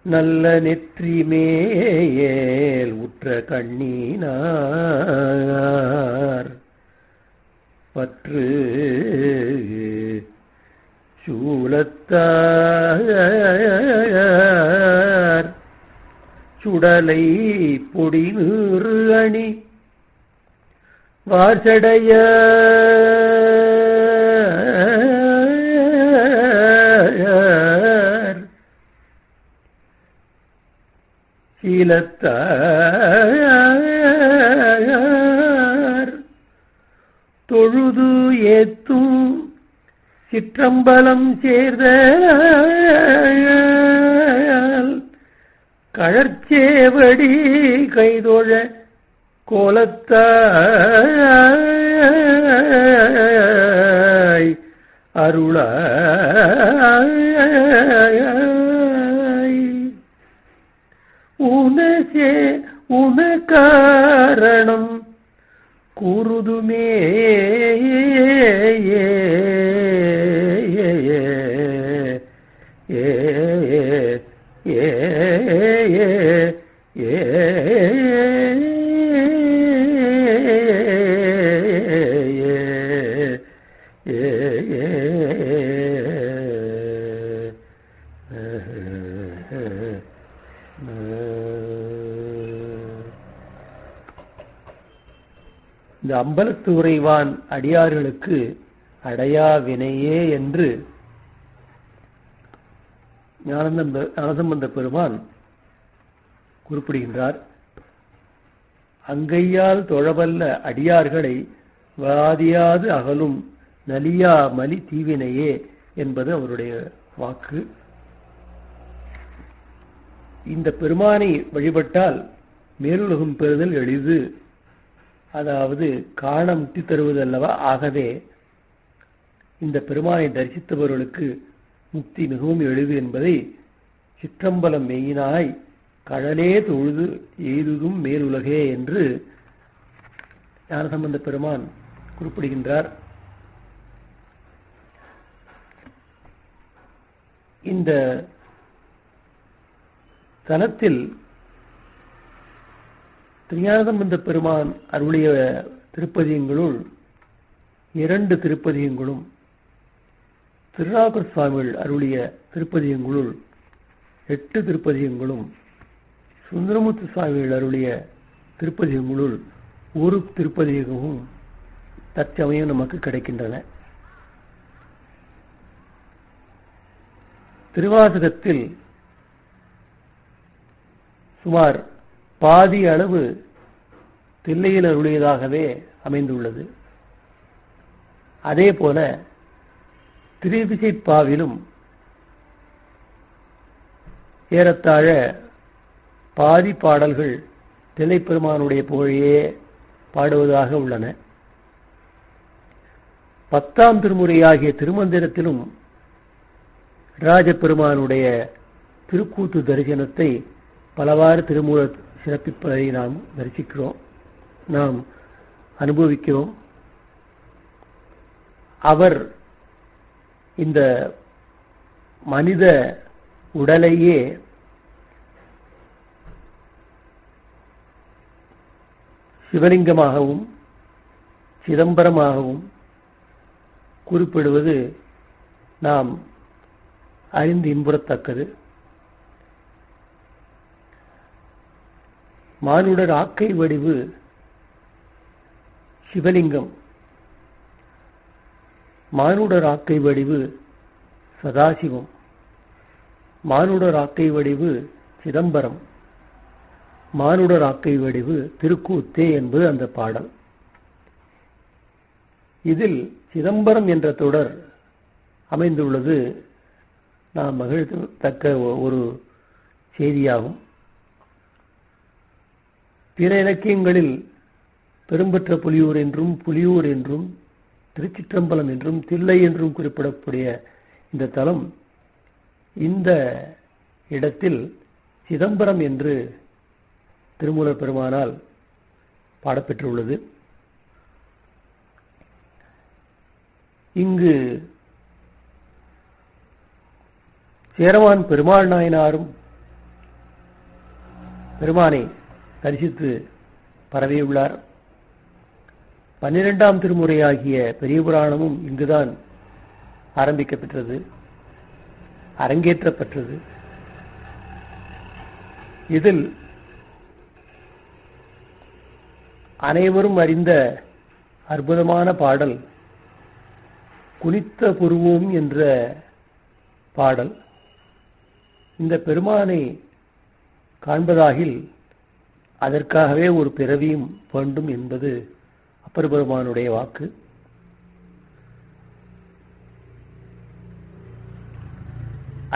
நல்ல நெற்றி மேல் உற்ற கண்ணீனார் பற்று சூலத்தார் சுடலை பொடி நீறு அணி வார்சடைய சீலத்தார் தொழுது ஏத்தும் சிற்றம்பலம் சேர்ந்த கழற்சேவடி கைதொழ கோலத்தாய் அருளாய் உனசே உனக்காரணம் கூறுதுமே இந்த அம்பலத்து உறைவான் அடியார்களுக்கு அடையா வினையே என்று ஞானசம்பந்த பெருமான் குறிப்பிடுகின்றார். அங்கையால் தொழவல்ல அடியார்களை வாதியாது அகலும் நலியா மலி தீவினையே என்பது அவருடைய வாக்கு. இந்த பெருமானை வழிபட்டால் மேலுலகம் பெறுதல் எளிது, அதாவது காண முக்தி தருவது அல்லவா. ஆகவே இந்த பெருமானை தரிசித்தவர்களுக்கு முக்தி மிகவும் எளிது என்பதை சிற்றம்பலம் மெய்யினாய் கடலே தொழுது எய்துதும் மேலுலகே என்று ஞானசம்பந்த பெருமான் குறிப்பிடுகின்றார். இந்த தலத்தில் திருஞானசம்பந்த பெருமான் அருளிய திருப்பதியங்களுள் 2 திருப்பதியங்களும், திருநாவுக்கரசர் சுவாமிகள் அருளிய திருப்பதியங்களுள் 8 திருப்பதியங்களும், சுந்தரமூர்த்தி சுவாமிகள் அருளிய திருப்பதியங்களுள் 1 திருப்பதியமும் தற்சமயம் நமக்கு கிடைக்கின்றன. திருவாசகத்தில் சுமார் பாதி அளவு தில்லையில் அருளியதாகவே அமைந்துள்ளது. அதே போல திருவிசைப்பாவிலும் ஏறத்தாழ பாதி பாடல்கள் தில்லைப்பெருமானுடைய புகழையே பாடுவதாக உள்ளன. 10ஆம் திருமுறையாகிய திருமந்திரத்திலும் ராஜபெருமானுடைய திருக்கூத்து தரிசனத்தை பலவாறு திருமூல சிறப்பிப்பதை நாம் தரிசிக்கிறோம், நாம் அனுபவிக்கிறோம். அவர் இந்த மனித உடலையே சிவலிங்கமாகவும் சிதம்பரமாகவும் குறிப்பிடுவது நாம் அறிந்து இன்புறத்தக்கது. மானுடர் ஆக்கை வடிவு சிவலிங்கம், மானுடர் ஆக்கை வடிவு சதாசிவம், மானுடர் ஆக்கை வடிவு சிதம்பரம், மானுடர் ஆக்கை வடிவு திருக்கூத்தே என்பது அந்த பாடல். இதில் சிதம்பரம் என்ற தொடர் அமைந்துள்ளது நாம் மகிழ்த்தக்க ஒரு செய்தியாகும். பிற இலக்கியங்களில் பெரும்பற்ற புலியூர் என்றும் புலியூர் என்றும் திருச்சிற்றம்பலம் என்றும் தில்லை என்றும் குறிப்பிடக்கூடிய இந்த தலம் இந்த இடத்தில் சிதம்பரம் என்று திருமூலர் பெருமானால் பாடப்பெற்றுள்ளது. இங்கு சேரமான் பெருமாள் நாயனாரும் பெருமானை தரிசித்து பரவியுள்ளார். 12ஆம் திருமுறையாகிய பெரிய புராணமும் இங்குதான் ஆரம்பிக்கப்பெற்றது, அரங்கேற்றப்பட்டது. இதில் அனைவரும் அறிந்த அற்புதமான பாடல் குனித்த புருவோம் என்ற பாடல். இந்த பெருமானை காண்பதாகில் அதற்காகவே ஒரு பிறவியும் வேண்டும் என்பது அப்பர் பெருமானுடைய வாக்கு.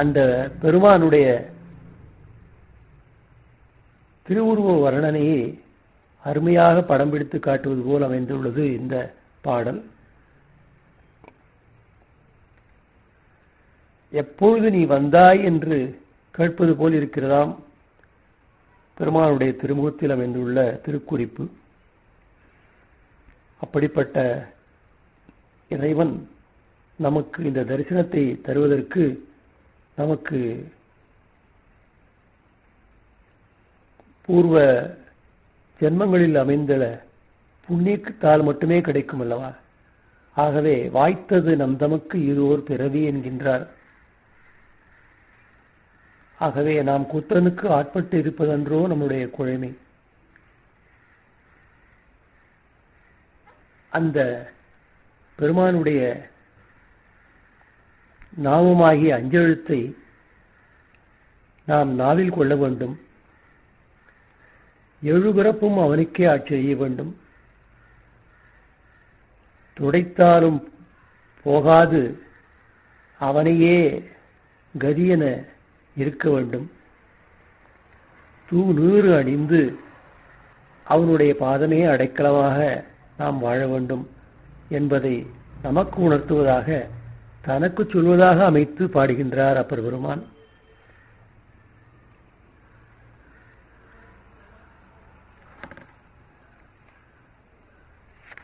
அந்த பெருமானுடைய திருவுருவ வர்ணனையை அருமையாக படம் பிடித்து காட்டுவது போல் அமைந்துள்ளது இந்த பாடல். எப்பொழுது நீ வந்தாய் என்று கேட்பது போல் இருக்கிறதாம் பெருமானுடைய திருமுகத்தில் அமைந்துள்ள திருக்குறிப்பு. அப்படிப்பட்ட இறைவன் நமக்கு இந்த தரிசனத்தை தருவதற்கு நமக்கு பூர்வ ஜென்மங்களில் அமைந்த புண்ணியத்தால் மட்டுமே கிடைக்கும் அல்லவா? ஆகவே வாய்த்தது நம் தமக்கு இருவோர் பிறவி என்கின்றார். ஆகவே நாம் கூத்தனுக்கு ஆட்பட்டு இருப்பதென்றோ நம்முடைய குழைமை. அந்த பெருமானுடைய நாமமாகிய அஞ்செழுத்தை நாம் நாவில் கொள்ள வேண்டும். எழுபிறப்பும் அவனுக்கே ஆட்சி செய்ய வேண்டும். துடைத்தாலும் போகாது அவனையே கதியென இருக்க வேண்டும். தூநீறு அணிந்து அவனுடைய பாதமே அடைக்கலமாக நாம் வாழ வேண்டும் என்பதை நமக்கு உணர்த்துவதாக தனக்கு சொல்வதாக அமைத்து பாடுகின்றார் அப்பர் பெருமான்.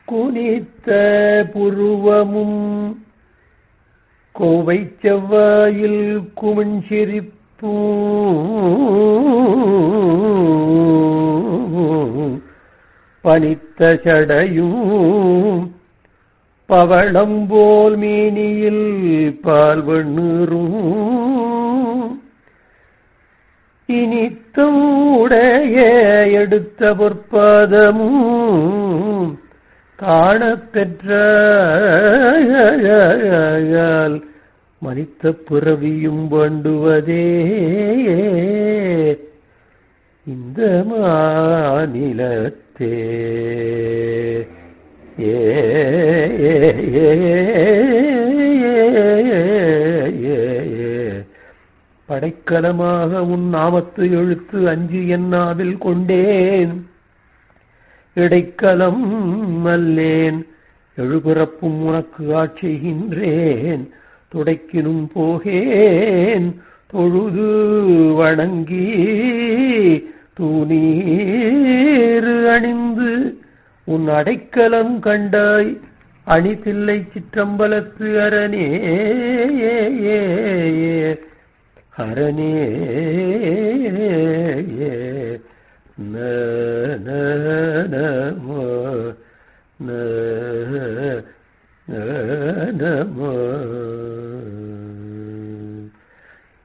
குனித்த புருவமும் கோவை செவ்வாயில் குமிழ் சிரிப்பும் பனித்த சடையும் பவளம் போல் மேனியில் பால்வண்ணூரும் இனித்தம் உடைய எடுத்த பொற்பாதமும் காணப்பெற்றால் மனித்த பிறவியும் வேண்டுவதே இந்த மாநிலத்தே. படைக்கலமாக உன் நாமத்து எழுத்து அஞ்சு என்னாவில் கொண்டேன், இடைக்கலம் அல்லேன், எழுபிறப்பும் உனக்கு ஆட்சிகின்றேன், துடைக்கினும் போகேன் தொழுது வணங்கி தூநீறு அணிந்து உன் அடைக்கலம் கண்டாய் அணிதில்லை சிற்றம்பலத்து அரணே அரணே.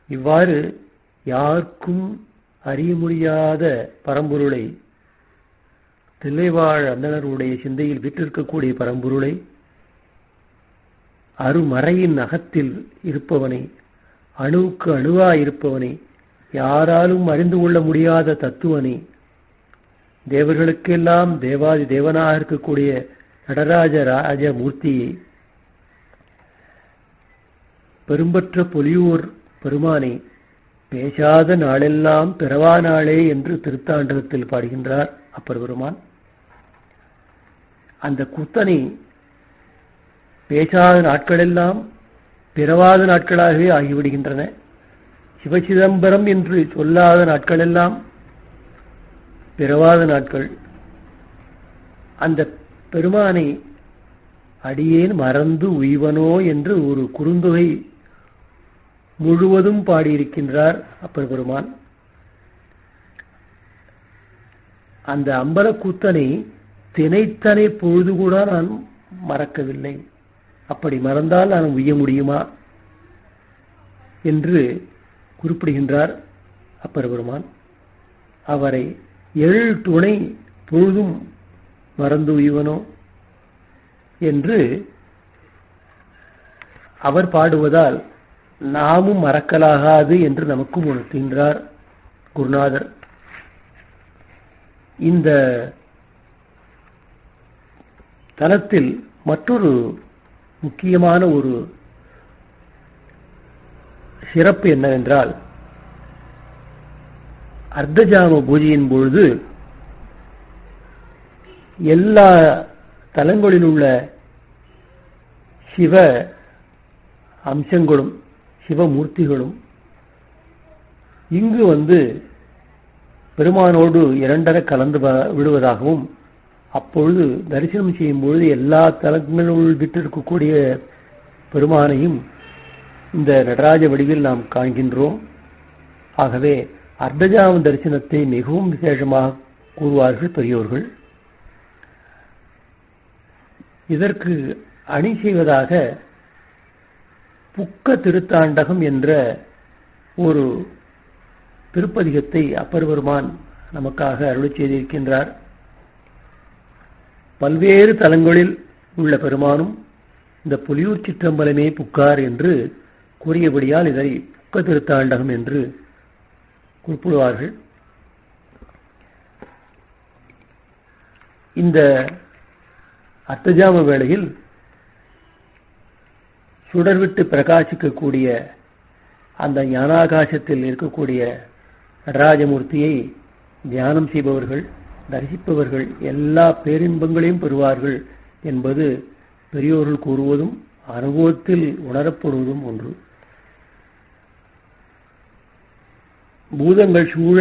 இவ்வாறு யாருக்கும் அறிய முடியாத பரம்பொருளை, தில்லைவாழ் அந்தணருடைய சிந்தையில் விற்றிருக்கக்கூடிய பரம்பொருளை, அருமறையின் அகத்தில் இருப்பவனை, அணுவுக்கு அணுவாயிருப்பவனை, யாராலும் அறிந்து கொள்ள முடியாத தத்துவனை, தேவர்களுக்கெல்லாம் தேவாதி தேவனாக இருக்கக்கூடிய நடராஜ ராஜமூர்த்தியை, பெரும்பற்ற பொலியூர் பெருமானை பேசாத நாளெல்லாம் பிறவா நாளே என்று திருத்தாண்டகத்தில் பாடுகின்றார் அப்பர் பெருமான். அந்த கூத்தனை பேசாத நாட்களெல்லாம் பிறவாத நாட்களாகவே ஆகிவிடுகின்றன. சிவசிதம்பரம் என்று சொல்லாத நாட்களெல்லாம் பிறவாத நாட்கள். அந்த பெருமானை அடியேன் மறந்து உய்வனோ என்று ஒரு குறுந்தொகை முழுவதும் பாடியிருக்கின்றார் அப்பர் பெருமான். அந்த அம்பலக்கூத்தனை தினைத்தனை பொழுது கூட நான் மறக்கவில்லை. அப்படி மறந்தால் நான் உய்ய முடியுமா என்று குறிப்பிடுகின்றார் அப்பர் பெருமான். அவரை எழு துணை பொழுதும் மறந்து உய்வனோ என்று அவர் பாடுவதால் நாமும் மறக்கலாகாது என்று நமக்கும் உணர்த்துகின்றார் குருநாதர். இந்த தலத்தில் மற்றொரு முக்கியமான ஒரு சிறப்பு என்னவென்றால், அர்த்தஜாம பூஜையின் பொழுது எல்லா தலங்களில் உள்ள சிவ அம்சங்களும் சிவமூர்த்திகளும் இங்கு பெருமானோடு இரண்டர கலந்து விடுவதாகவும், அப்பொழுது தரிசனம் செய்யும் பொழுது எல்லா தலங்களுள் விட்டிருக்கக்கூடிய பெருமானையும் இந்த நடராஜ வடிவில் நாம் காண்கின்றோம். ஆகவே அர்த்தஜாம தரிசனத்தை மிகவும் விசேஷமாக கூறுவார்கள் பெரியோர்கள். இதற்கு அணி செய்வதாக புக்க திருத்தாண்டகம் என்ற ஒரு திருப்பதிகத்தை அப்பர் பெருமான் நமக்காக அருளிச் செய்திருக்கின்றார். பல்வேறு தலங்களில் உள்ள பெருமானும் இந்த புலியூர் சிற்றம்பலமே புக்கார் என்று கூறியபடியால் இதை புக்க திருத்தாண்டகம் என்று குறிப்பிடுவார்கள். இந்த அர்த்தஜாம வேளையில் சுடர்விட்டு பிரகாசிக்கக்கூடிய அந்த ஞானாகாசத்தில் இருக்கக்கூடிய நடராஜமூர்த்தியை தியானம் செய்பவர்கள், தரிசிப்பவர்கள் எல்லா பேரின்பங்களையும் பெறுவார்கள் என்பது பெரியோர்கள் கூறுவதும் அனுபவத்தில் உணரப்படுவதும் ஒன்று. பூதங்கள் சூழ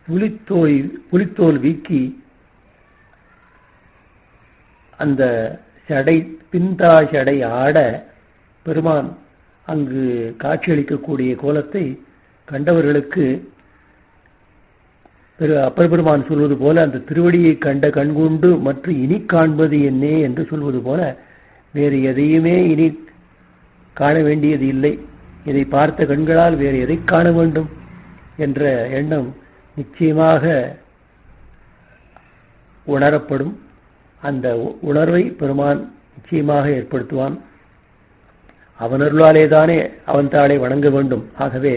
புலித்தோல் வீக்கி அந்த பின்தா சடை ஆட பெருமான் அங்கு காட்சியளிக்கக்கூடிய கோலத்தை கண்டவர்களுக்கு அப்பர் பெருமான் சொல்வது போல, அந்த திருவடியை கண்ட கண்கொண்டு மற்ற இனி காண்பது என்னே என்று சொல்வது போல, வேறு எதையுமே இனி காண வேண்டியது இல்லை, இதை பார்த்த கண்களால் வேறு எதை காண வேண்டும் என்ற எண்ணம் நிச்சயமாக உணரப்படும். அந்த உணர்வை பெருமான் நிச்சயமாக ஏற்படுத்துவான். அவன் அருளாலேதானே அவன் தாளை வணங்க வேண்டும். ஆகவே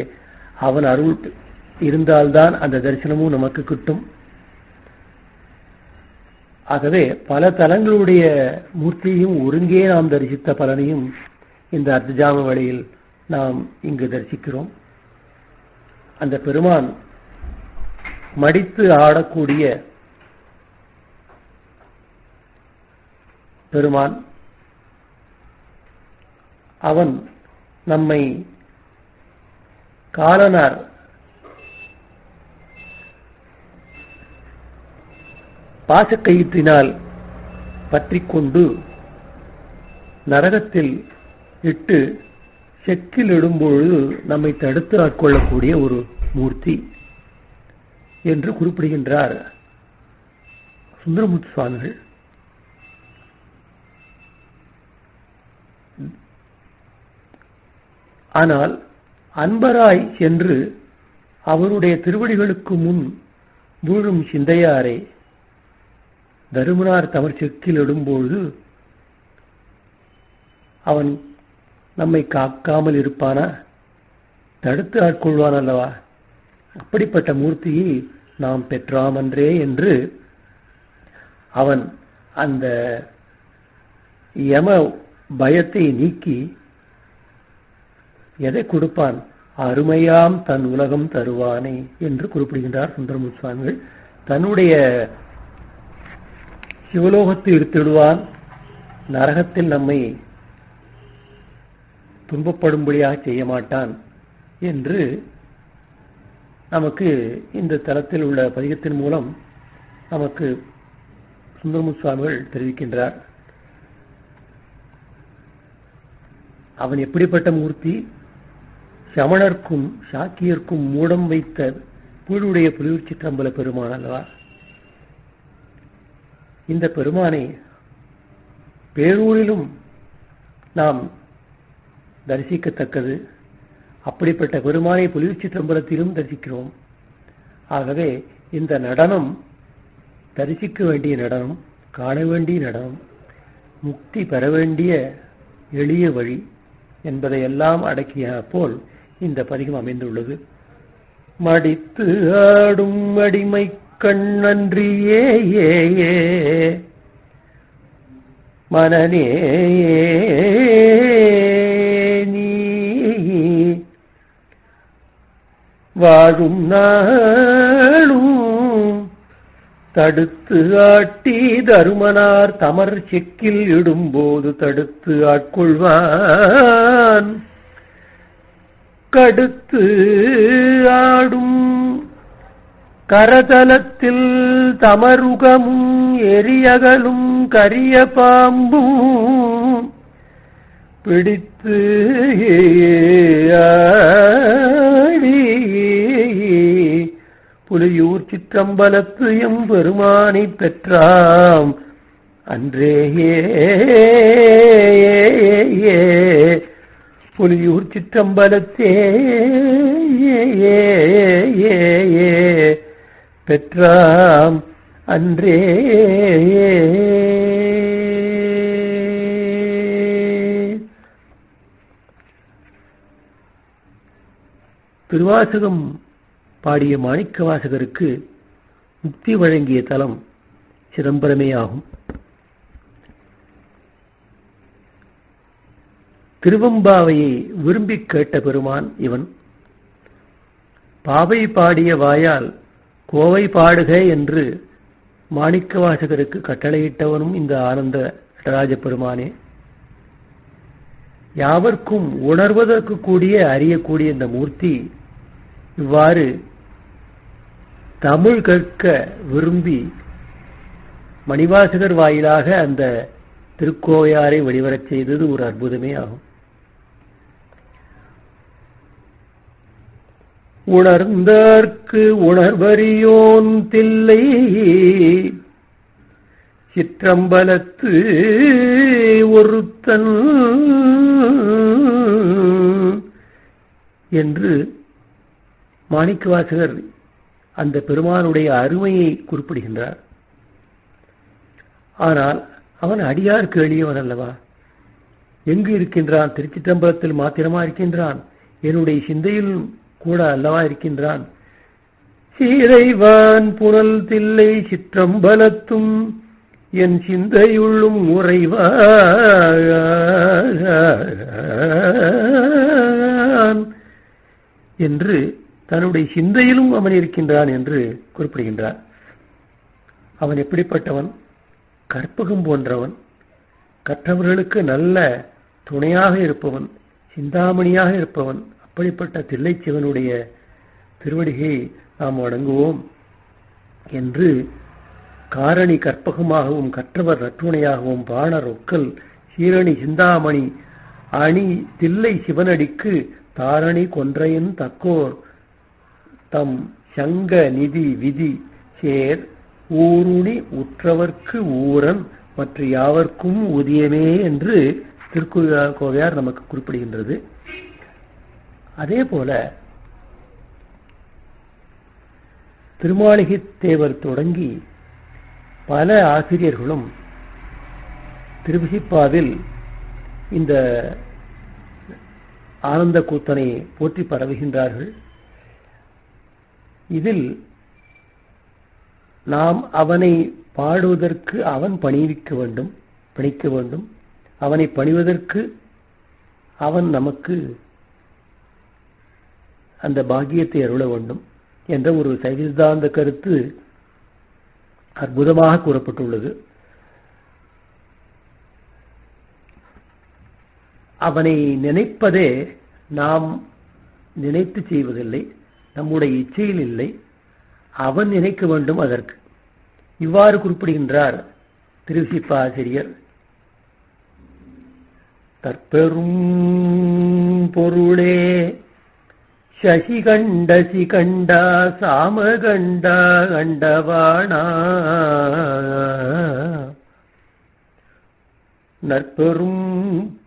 அவன் அருள் இருந்தால்தான் அந்த தரிசனமும் நமக்கு கிட்டும். ஆகவே பல தலங்களுடைய மூர்த்தியையும் ஒருங்கே நாம் தரிசித்த பலனையும் இந்த அர்த்தஜாம வேளையில் நாம் இங்கு தரிசிக்கிறோம். அந்த பெருமான் மடித்து ஆடக்கூடிய பெருமான், அவன் நம்மை காலனார் பாசக்கயிற்றினால் பற்றிக்கொண்டு நரகத்தில் இட்டு செக்கில் இடும்பொழுது நம்மை தடுத்து ஆட்கொள்ளக்கூடிய ஒரு மூர்த்தி என்று குறிப்பிடுகின்றார் சுந்தரமூர்த்தி சுவாமிகள். ஆனால் அன்பராய் சென்று அவருடைய திருவடிகளுக்கு முன் வீழும் சிந்தையாரே தருமனார் தமர் செக்கில் இடும்பொழுது அவன் நம்மை காக்காமல் இருப்பானா? தடுத்து ஆட்கொள்வான் அல்லவா? அப்படிப்பட்ட மூர்த்தியை நாம் பெற்றாமன்றே என்று அவன் அந்த யம பயத்தை நீக்கி எதை கொடுப்பான்? அருமையாம் தன் உலகம் தருவானே என்று குறிப்பிடுகின்றார் சுந்தரமூர்த்தி சுவாமிகள். தன்னுடைய சிவலோகத்தை எடுத்திடுவான், நரகத்தில் நம்மை துன்பப்படும்படியாக செய்ய மாட்டான் என்று நமக்கு இந்த தலத்தில் உள்ள பதிகத்தின் மூலம் நமக்கு சுந்தரமூர்த்தி சுவாமிகள் தெரிவிக்கின்றார். அவன் எப்படிப்பட்ட மூர்த்தி? சமணர்க்கும் சாக்கியர்க்கும் மூடம் வைத்த புழுடைய புலியூர் சிற்றம்பல பெருமான் அல்லவா? இந்த பெருமானை பேரூரிலும் நாம் தரிசிக்கத்தக்கது. அப்படிப்பட்ட பெருமானை புலியூர் சிற்றம்பலத்திலும் தரிசிக்கிறோம். ஆகவே இந்த நடனம் தரிசிக்க வேண்டிய நடனம், காண வேண்டிய நடனம், முக்தி பெற வேண்டிய எளிய வழி என்பதையெல்லாம் அடக்கிய போல் இந்த பதிகம் அமைந்துள்ளது. மடித்து ஆடும் அடிமை கண்ணன்றியே மனநே நீ வாழும் நாளும் தடுத்து ஆட்டி தருமனார் தமர் செக்கில் இடும்போது தடுத்து ஆட்கொள்வான் கடுத்து ஆடும் கரதலத்தில் தமருகமும் எரியகலும் கரிய பாம்பும் பிடித்து ஆடி புலியூர் சிற்றம்பலத்து எம்பெருமானை பெற்றாம் அன்றேயே புலியூர் சிற்றம்பலத்தே பெற்றாம் அன்றே. திருவாசகம் பாடிய மாணிக்கவாசகருக்கு முக்தி வழங்கிய தலம் சிதம்பரமே ஆகும். திருவம்பாவையை விரும்பி கேட்ட பெருமான் இவன். பாவை பாடிய வாயால் கோவை பாடுக என்று மாணிக்கவாசகருக்கு கட்டளையிட்டவனும் இந்த ஆனந்த நடராஜ பெருமானே. யாவர்க்கும் உணர்வதற்கு கூடிய அறியக்கூடிய இந்த மூர்த்தி இவ்வாறு தமிழ் கற்க விரும்பி மணிவாசகர் வாயிலாக அந்த திருக்கோவையாரை வெளிவரச் செய்தது ஒரு அற்புதமே ஆகும். உணர்ந்தார்க்கு உணர்வறியோன் தில்லை சிற்றம்பலத்து ஒருத்தன் என்று மாணிக்கவாசகர் அந்த பெருமானுடைய அருமையை குறிப்பிடுகின்றார். ஆனால் அவன் அடியார்க்கு எளியவன் அல்லவா? எங்கு இருக்கின்றான்? திருச்சிற்றம்பலத்தில் மாத்திரமா இருக்கின்றான்? என்னுடைய சிந்தையில் கூட அல்லவா இருக்கின்றான்? சீரைவான் புனல் தில்லை சிற்றம்பலத்தும் என் சிந்தையுள்ளும் உறைவான் என்று தன்னுடைய சிந்தையிலும் அவன் இருக்கின்றான் என்று குறிப்பிடுகின்றார். அவன் எப்படிப்பட்டவன்? கற்பகம் போன்றவன், கற்றவர்களுக்கு நல்ல துணையாக இருப்பவன், சிந்தாமணியாக இருப்பவன். அப்படிப்பட்ட தில்லை சிவனுடைய திருவடியை நாம் வணங்குவோம் என்று காரணி கற்பகமாகவும் கற்றவர் நற்றுணையாகவும் பாணர் ஒக்கல் சீரணி சிந்தாமணி அணி தில்லை சிவனடிக்கு தாரணி கொன்றையன் தக்கோர் தம் சங்க நிதி விதி சேர் ஊருணி உற்றவர்க்கு ஊரன் மற்ற யாவர்க்கும் ஊதியமே என்று திருக்கோவையார் நமக்கு குறிப்பிடுகின்றது. அதே போல திருமாளிகை தேவர் தொடங்கி பல ஆசிரியர்களும் திருவிசிப்பாவில் இந்த ஆனந்த கூத்தனை போற்றி பரவுகின்றார்கள். இதில் நாம் அவனை பாடுவதற்கு அவன் பணிவிக்க வேண்டும், பணிக்க வேண்டும். அவனை பணிவதற்கு அவன் நமக்கு அந்த பாக்கியத்தை அருள வேண்டும் என்ற ஒரு சைவசித்தாந்த கருத்து அற்புதமாக கூறப்பட்டுள்ளது. அவனை நினைப்பதே நாம் நினைத்து செய்வதில்லை, நம்முடைய இச்சையில் இல்லை, அவன் நினைக்க வேண்டும். அதற்கு இவ்வாறு குறிப்பிடுகின்றார் திருவிசிப்ப ஆசிரியர். தற்பெரும் பொருளே சசிகண்ட சிகண்டா சாமகண்டா கண்டவாணா நற்பெரும்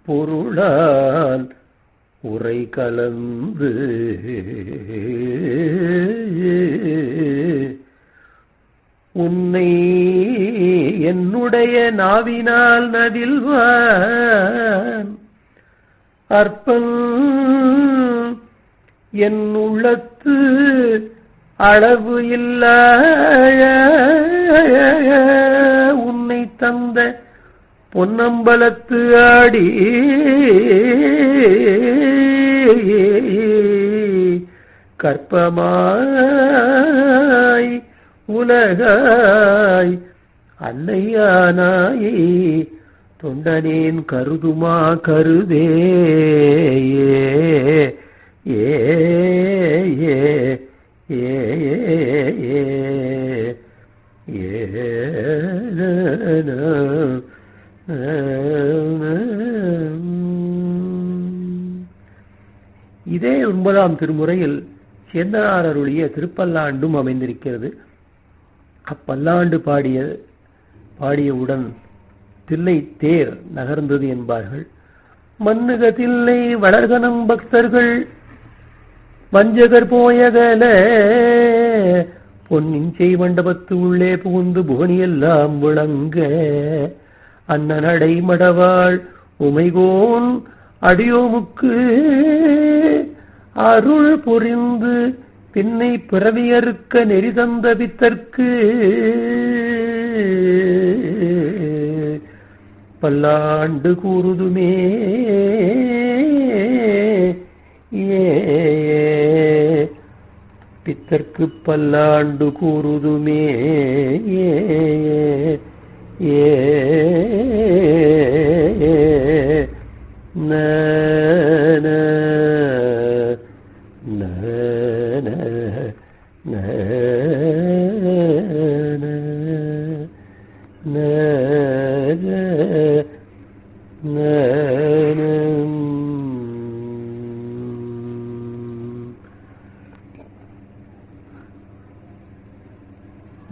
பொருளால் உரை கலந்து உன்னை என்னுடைய நாவினால் நதில்வான் அற்பன் என் உள்ளத்து அளவு இல்ல உன்னை தந்த பொன்னம்பலத்து ஆடி கற்பமாய் உலகாய் அன்னையானாயே தொண்டனேன் கருதுமா கருதே ஏ ஏ ஏ இதே 9ஆம் திருமுறையில் சேந்தனார் அருளிய திருப்பல்லாண்டும் அமைந்திருக்கிறது. அப்பல்லாண்டு பாடியவுடன் தில்லை தேர் நகர்ந்தது என்பார்கள். மன்னுக தில்லை வளர்கனம் பக்தர்கள் வஞ்சகர் போயகல பொன்னின் செய்வண்டபத்து உள்ளே புகுந்து புவனியெல்லாம் விளங்க அண்ணனடை மடவாள் உமைகோன் அடியோமுக்கு அருள் புரிந்து பின்னை பிறவியறுக்க நெறிதந்த பித்தற்கு பல்லாண்டு கூறுதுமே ஏ பித்தற்கு பல்லாண்டு கூறுதுமே ஏ ந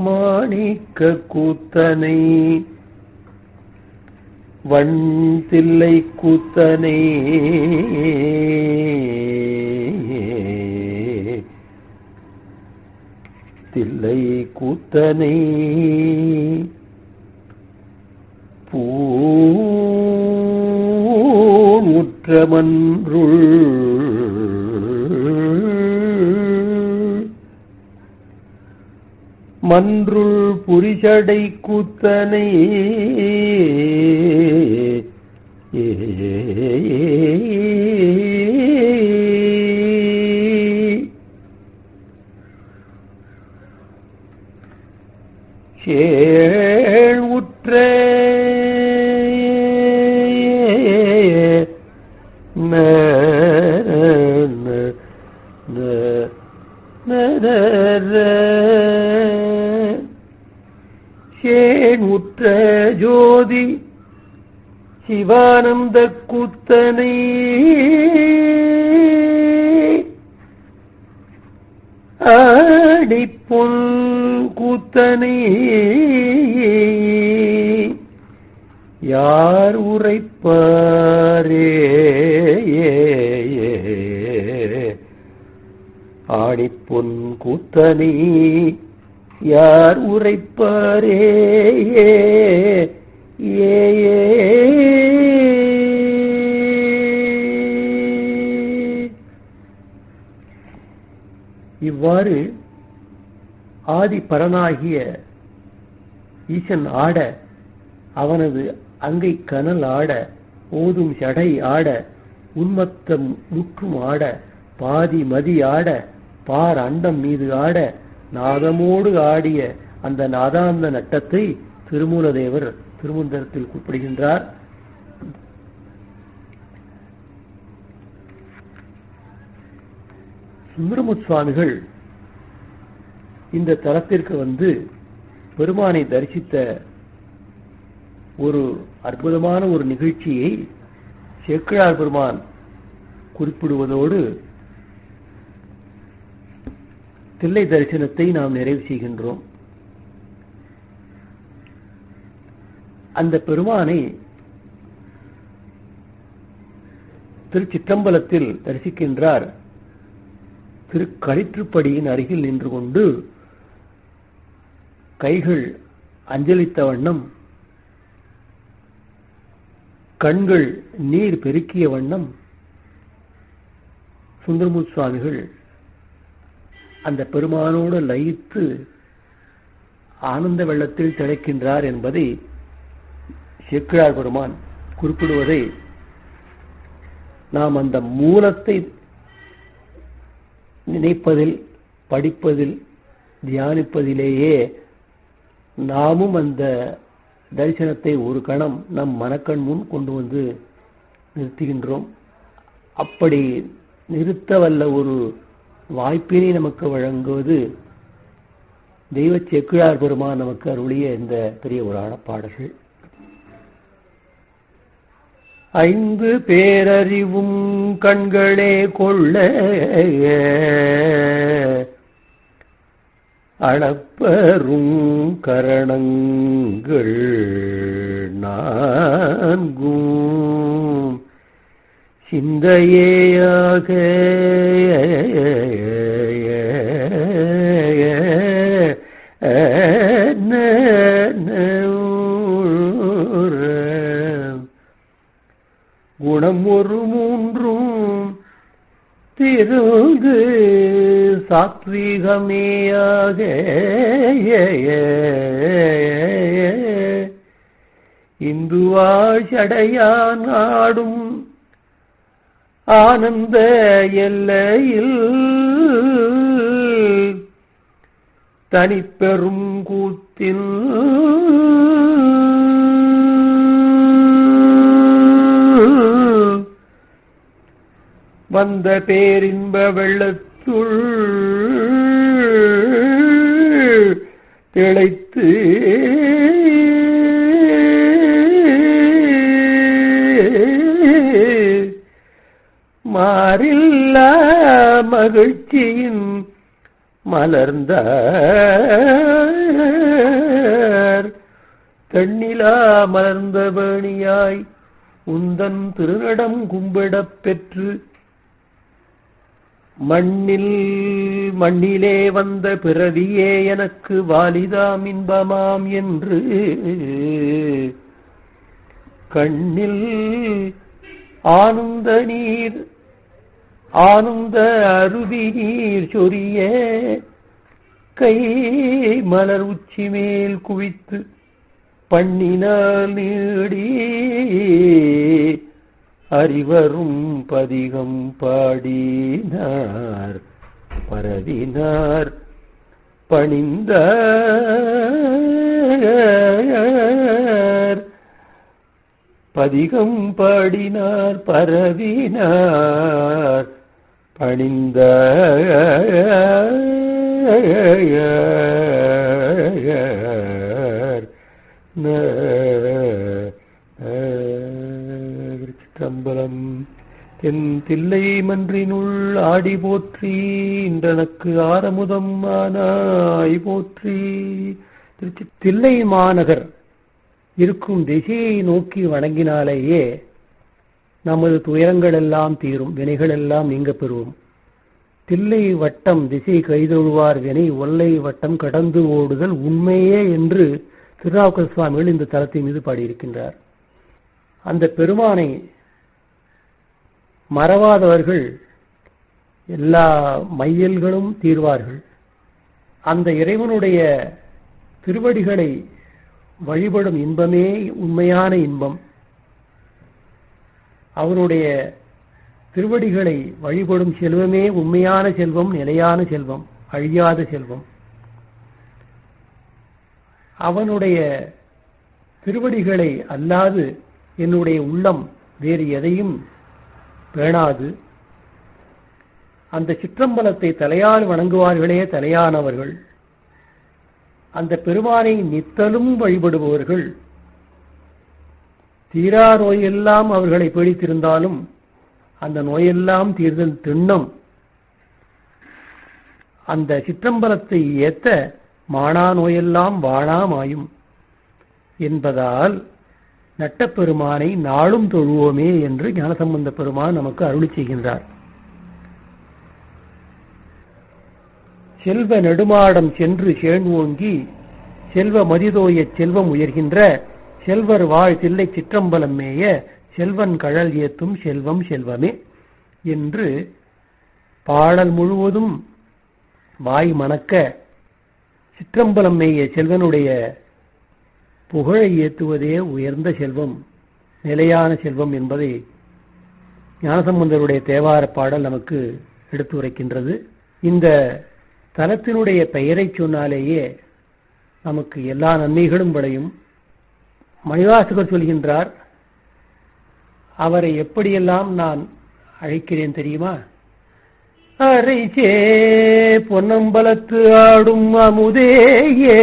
மாணிக்க கூத்தனை வண்தில்லை கூத்தனை தில்லை கூத்தனை பூமுற்றமன்றுள் மன்றுள் புரிசடை கூத்தனை சேள் உற்ற சேணுற்ற ஜோதி சிவானந்த கூத்தனை ஆடிப்பொன் கூத்தனை யார் உரைப்பாரே ஆடிப்பொன் கூத்தனை யார் உரைப்பாரே ஏ இவ்வாறு ஆதி பரனாகிய ஈசன் ஆட, அவனது அங்கை கனல் ஆட, ஓதும் சடை ஆட, உன்மத்தம் முற்றும் ஆட, பாதி மதி ஆட, பார் அண்டம் மீது ஆட, நாதமோடு ஆடிய அந்த நாதாந்த நட்டத்தை திருமூலதேவர் திருமந்திரத்தில் குறிப்பிடுகின்றார். சுந்தரமுத் சுவாமிகள் இந்த தலத்திற்கு வந்து பெருமானை தரிசித்த ஒரு அற்புதமான ஒரு நிகழ்ச்சியை சேக்கிழார் பெருமான் குறிப்பிடுவதோடு தில்லை தரிசனத்தை நாம் நிறைவு செய்கின்றோம். அந்த பெருமானை திருச்சிற்றம்பலத்தில் தரிசிக்கின்றார். திருக்களிற்றுப்படியின் அருகில் நின்று கொண்டு கைகள் அஞ்சலித்த வண்ணம், கண்கள் நீர் பெருக்கிய வண்ணம் சுந்தரமுத் சுவாமிகள் அந்த பெருமானோடு லயித்து ஆனந்த வெள்ளத்தில் திளைக்கின்றார் என்பதை சேக்கிழார் பெருமான் குறிப்பிடுவதை நாம் அந்த மூலத்தை நினைப்பதில், படிப்பதில், தியானிப்பதிலேயே நாமும் அந்த தரிசனத்தை ஒரு கணம் நம் மனக்கண் முன் கொண்டு வந்து நிறுத்துகின்றோம். அப்படி நிறுத்தவல்ல ஒரு வாய்ப்பினை நமக்கு வழங்குவது தெய்வ சேக்கிழார் பெருமான் நமக்கு அருளிய இந்த பெரிய புராண பாடல்கள். 5 பேரறிவும் கண்களே கொள்ள அளப்பரும் கரணங்கள் 4 சிந்தையாக குணம் ஒரு 3 திருந்து சாத்வீகமேயாக இந்துவாழ் சடையான் ஆடும் ஆனந்த எல்லையில் தனிப்பெரும் கூத்தில் வந்த பேரின்ப வெள்ளத்துள் திளைத்து மாறில்ல மகிழ்ச்சியின் மலர்ந்த தண்ணிலா மலர்ந்த வேணியாய் உந்தன் திருநடம் கும்பிடப் பெற்று மண்ணிலே வந்த பிறவியே எனக்கு வாலிதாம் இன்பமாம் என்று கண்ணில் ஆனந்த அருவி நீர் சொரிய கை மலர் உச்சி மேல் குவித்து பண்ணினால் நீடி அறிவரும் பதிகம் பாடினார் பரவினார் பணிந்தார் பதிகம் பாடினார் பரவினார் பணிந்தார். சிற்றம்பலம். தென் தில்லை மன்றினுள் ஆடி போற்றி இன்றனக்கு ஆரமுதம் ஆனாய் போற்றி. திருச்சி தில்லை மாநகர் இருக்கும் திசையை நோக்கி வணங்கினாலேயே நமது துயரங்கள் எல்லாம் தீரும், வினைகள் எல்லாம் நீங்க பெறுவோம். தில்லை வட்டம் திசை கைதொழுவார் வினை ஒல்லை வட்டம் கடந்து ஓடுதல் உண்மையே என்று திருநாவுக்கரசு சுவாமிகள் இந்த தலத்தின் மீது பாடியிருக்கின்றார். அந்த பெருமானை மறவாதவர்கள் எல்லா மையல்களும் தீர்வார்கள். அந்த இறைவனுடைய திருவடிகளை வழிபடும் இன்பமே உண்மையான இன்பம். அவனுடைய திருவடிகளை வழிபடும் செல்வமே உண்மையான செல்வம், நிலையான செல்வம், அழியாத செல்வம். அவனுடைய திருவடிகளை அல்லாது என்னுடைய உள்ளம் வேறு எதையும் பேணாது. அந்த சிற்றம்பலத்தை தலையால் வணங்குவார்களே தலையானவர்கள். அந்த பெருமானை நித்தலும் வழிபடுபவர்கள். தீரா நோயெல்லாம் அவர்களை பீடித்திருந்தாலும் அந்த நோயெல்லாம் தீர்தல் திண்ணம். அந்த சிற்றம்பலத்தை ஏத்த மானா நோயெல்லாம் வாழாமாயும் என்பதால் நட்டப்பெருமானை நாளும் தொழுவோமே என்று ஞானசம்பந்த பெருமான் நமக்கு அருளி செய்கின்றார். செல்வ நெடுமாடம் சென்று சேர்ந்தோங்கி செல்வ மதிதோய செல்வம் உயர்கின்ற செல்வர் வாழ் தில்லை சிற்றம்பலம் மேய செல்வன் கழல் ஏத்தும் செல்வம் செல்வமே என்று பாடல் முழுவதும் வாய் மணக்க சிற்றம்பலம் மேய செல்வனுடைய புகழை ஏத்துவதே உயர்ந்த செல்வம், நிலையான செல்வம் என்பதை ஞானசம்பந்தருடைய தேவார பாடல் நமக்கு எடுத்துரைக்கின்றது. இந்த தலத்தினுடைய பெயரை சொன்னாலேயே நமக்கு எல்லா நன்மைகளும் விளையும். மணிவாசகர் சொல்கின்றார், அவரை எப்படியெல்லாம் நான் அழைக்கிறேன் தெரியுமா? அரைச்சே பொன்னம்பலத்து ஆடும் அமுதேயே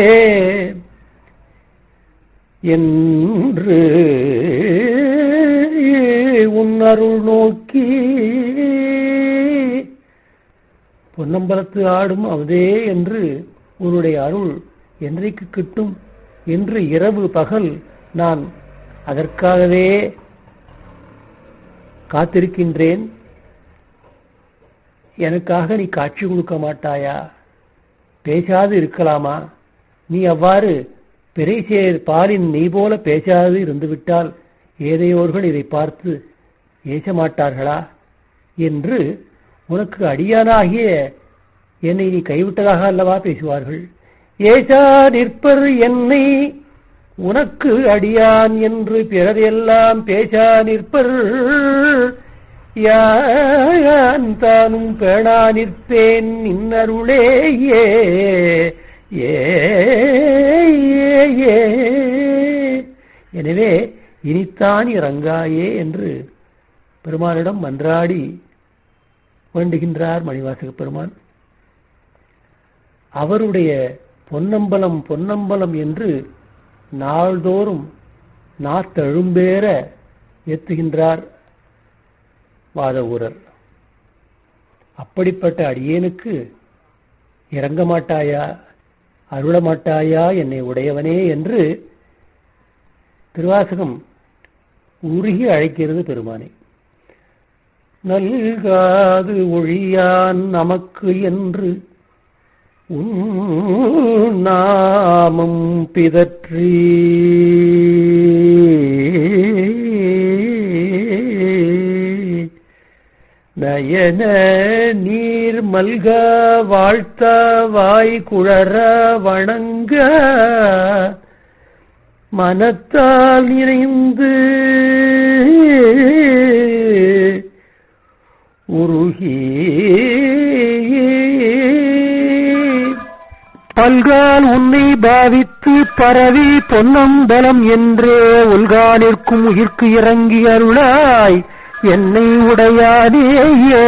என்று உன்னருள் நோக்கி, பொன்னம்பலத்து ஆடும் அமுதே என்று உன்னுடைய அருள் என்றைக்கு கிட்டும் என்று இரவு பகல் நான் அதற்காகவே காத்திருக்கின்றேன். எனக்காக நீ காட்சி கொடுக்க மாட்டாயா? பேசாது இருக்கலாமா? நீ அவ்வாறு பிறைசேர் பாலின் நெய் போல பேசாது இருந்துவிட்டால் ஏதையோர்கள் இதை பார்த்து ஏச மாட்டார்களா என்று உனக்கு அடியானாகிய என்னை நீ கைவிட்டதாக அல்லவா பேசுவார்கள். ஏசா நிற்பர் என்னை உனக்கு அடியான் என்று பிறரெல்லாம் பேசா நிற்பர், யான் தானும் பேணா நிற்பேன் இன்னருளேயே. எனவே இனித்தான் இறங்காயே என்று பெருமானிடம் மன்றாடி வேண்டுகின்றார் மணிவாசக பெருமான். அவருடைய பொன்னம்பலம் பொன்னம்பலம் என்று நாள்தோறும் நாத்தழும்பேற ஏத்துகின்றார் வாதவூரர். அப்படிப்பட்ட அடியேனுக்கு இறங்க மாட்டாயா, அருளமாட்டாயா என்னை உடையவனே என்று திருவாசகம் உருகி அழைக்கிறது பெருமானை. நல்காது ஒழியான் நமக்கு என்று நாமம் பிதற்றி நயன நீர் மல்க வாழ்த்த வாய் குழற வணங்க மனத்தால் நிறைந்து உருகி பல்கால் உன்னை பாவித்து பரவி பொன்னம்பலம் என்றே உல்கா நிற்கும் உயிர்க்கு இறங்கி அருளாய் என்னை உடையானேயே.